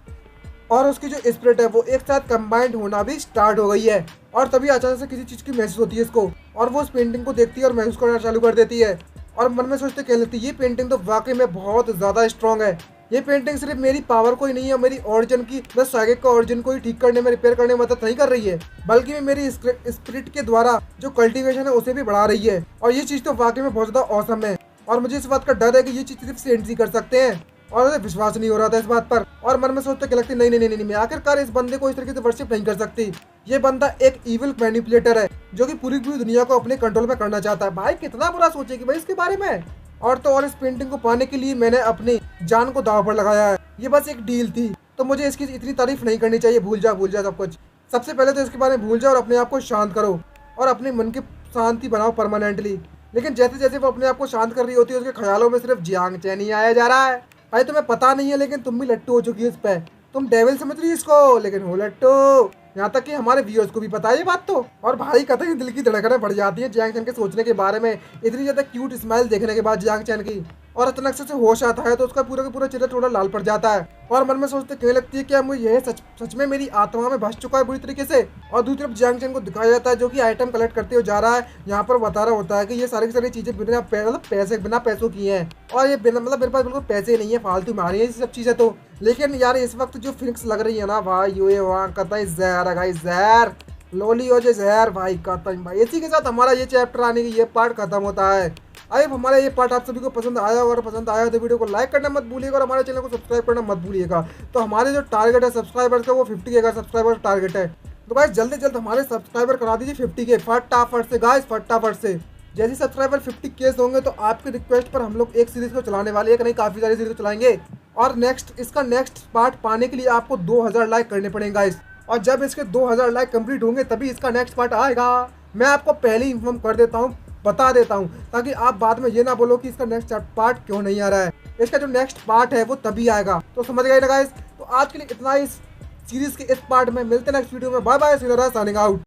Speaker 1: और उसकी जो स्पिरिट है वो एक साथ कंबाइंड होना भी स्टार्ट हो गई है। और तभी अचानक से किसी चीज़ की महसूस होती है इसको और वो उस पेंटिंग को देखती है और महसूस करना चालू कर देती है और मन में सोचते कहने लगती है ये पेंटिंग तो वाकई में बहुत ज़्यादा स्ट्रॉन्ग है। ये पेंटिंग सिर्फ मेरी पावर को ही नहीं है, मेरी ओरिजिन की मैं साइकिक का ओरिजिन को ही ठीक करने में रिपेयर करने में मदद नहीं कर रही है, बल्कि मेरी स्पिरिट के द्वारा जो कल्टीवेशन है उसे भी बढ़ा रही है। और ये चीज़ तो वाकई में बहुत ज़्यादा औसम है और मुझे इस बात का डर है कि ये चीज़ सिर्फ से एंट्री कर सकते हैं और मुझे विश्वास नहीं हो रहा था इस बात पर। और मन में सोचते क्या लगती नहीं, मैं आखिरकार इस बंदे को इस तरीके से वर्शिप नहीं कर सकती। ये बंदा एक इविल मैनिपुलेटर है जो कि पूरी दुनिया को अपने कंट्रोल में करना चाहता है। भाई कितना बुरा सोचेगी भाई इसके बारे में। और तो और इस पेंटिंग को पाने के लिए मैंने अपनी जान को दांव पर लगाया है। ये बस एक डील थी तो मुझे इसकी इतनी तारीफ नहीं करनी चाहिए। भूल जा सब कुछ। सबसे पहले तो इसके बारे में भूल जाओ और अपने आप को शांत करो और अपने मन की शांति बनाओ परमानेंटली। लेकिन जैसे जैसे वो अपने आप को शांत कर रही होती है उसके ख्यालों में सिर्फ जियांग चैन ही आया जा रहा है। भाई तुम्हें पता नहीं है लेकिन तुम भी लट्टू हो चुकी है इस पे। तुम डेविल समझ रही है इसको लेकिन हो लट्टू। यहाँ तक कि हमारे व्यूअर्स को भी पता है ये बात तो। और भाई कतई दिल की धड़कनें बढ़ जाती है जियांग चैन के सोचने के बारे में, इतनी ज़्यादा क्यूट स्माइल देखने के बाद जियांग चैन की। और अचानक से होश आता है तो उसका पूरा का पूरा चेहरा थोड़ा लाल पड़ जाता है और मन में सोचते कहने लगती है कि मुझे यह सच में मेरी आत्मा में बस चुका है बुरी तरीके से। और दूसरी तरफ जियांग चेन को दिखाया जाता है जो कि आइटम कलेक्ट करते हुए जा रहा है। यहाँ पर बता रहा होता है कि ये सारी की सारी चीजें बिना पैसों की हैं और ये मेरे पास बिल्कुल पैसे नहीं है, फालतू मारी है ये सब चीजें तो। लेकिन यार इस वक्त जो फिनिक्स लग रही है ना भाई, ये वहाँ कतई जहर है भाई, जहर लोली हो जो जहर भाई कतई भाई। इसी के साथ हमारा ये चैप्टर आने की ये पार्ट खत्म होता है। अब हमारा ये पार्ट आप सभी को पसंद आया, और पसंद आया तो वीडियो को लाइक करना मत भूलिएगा और हमारे चैनल को सब्सक्राइब करना मत भूलिएगा। तो हमारे जो टारगेट है सब्सक्राइबर्स का वो 50 के सब्सक्राइबर टारगेट है। तो गाइस जल्दी जल्द हमारे सब्सक्राइबर करा दीजिए 50 के फटाफट से गाइस, फटाफट से। जैसे सब्सक्राइबर 50 केस होंगे तो आपकी रिक्वेस्ट पर हम लोग एक सीरीज को चलाने वाले हैं, नहीं काफी सारी सीरीज को चलाएंगे। और इसका नेक्स्ट पार्ट पाने के लिए आपको 2000 लाइक करने पड़ेंगे गाइस। और जब इसके 2000 लाइक कंप्लीट होंगे तभी इसका नेक्स्ट पार्ट आएगा। मैं आपको पहले ही इन्फॉर्म कर देता हूँ, बता देता हूँ, ताकि आप बाद में ये ना बोलो कि इसका नेक्स्ट पार्ट क्यों नहीं आ रहा है। इसका जो नेक्स्ट पार्ट है वो तभी आएगा, तो समझ गए ना गाइस। तो आज के लिए इतना ही सीरीज के इस पार्ट में। मिलते हैं नेक्स्ट वीडियो में। Bye bye, signing out.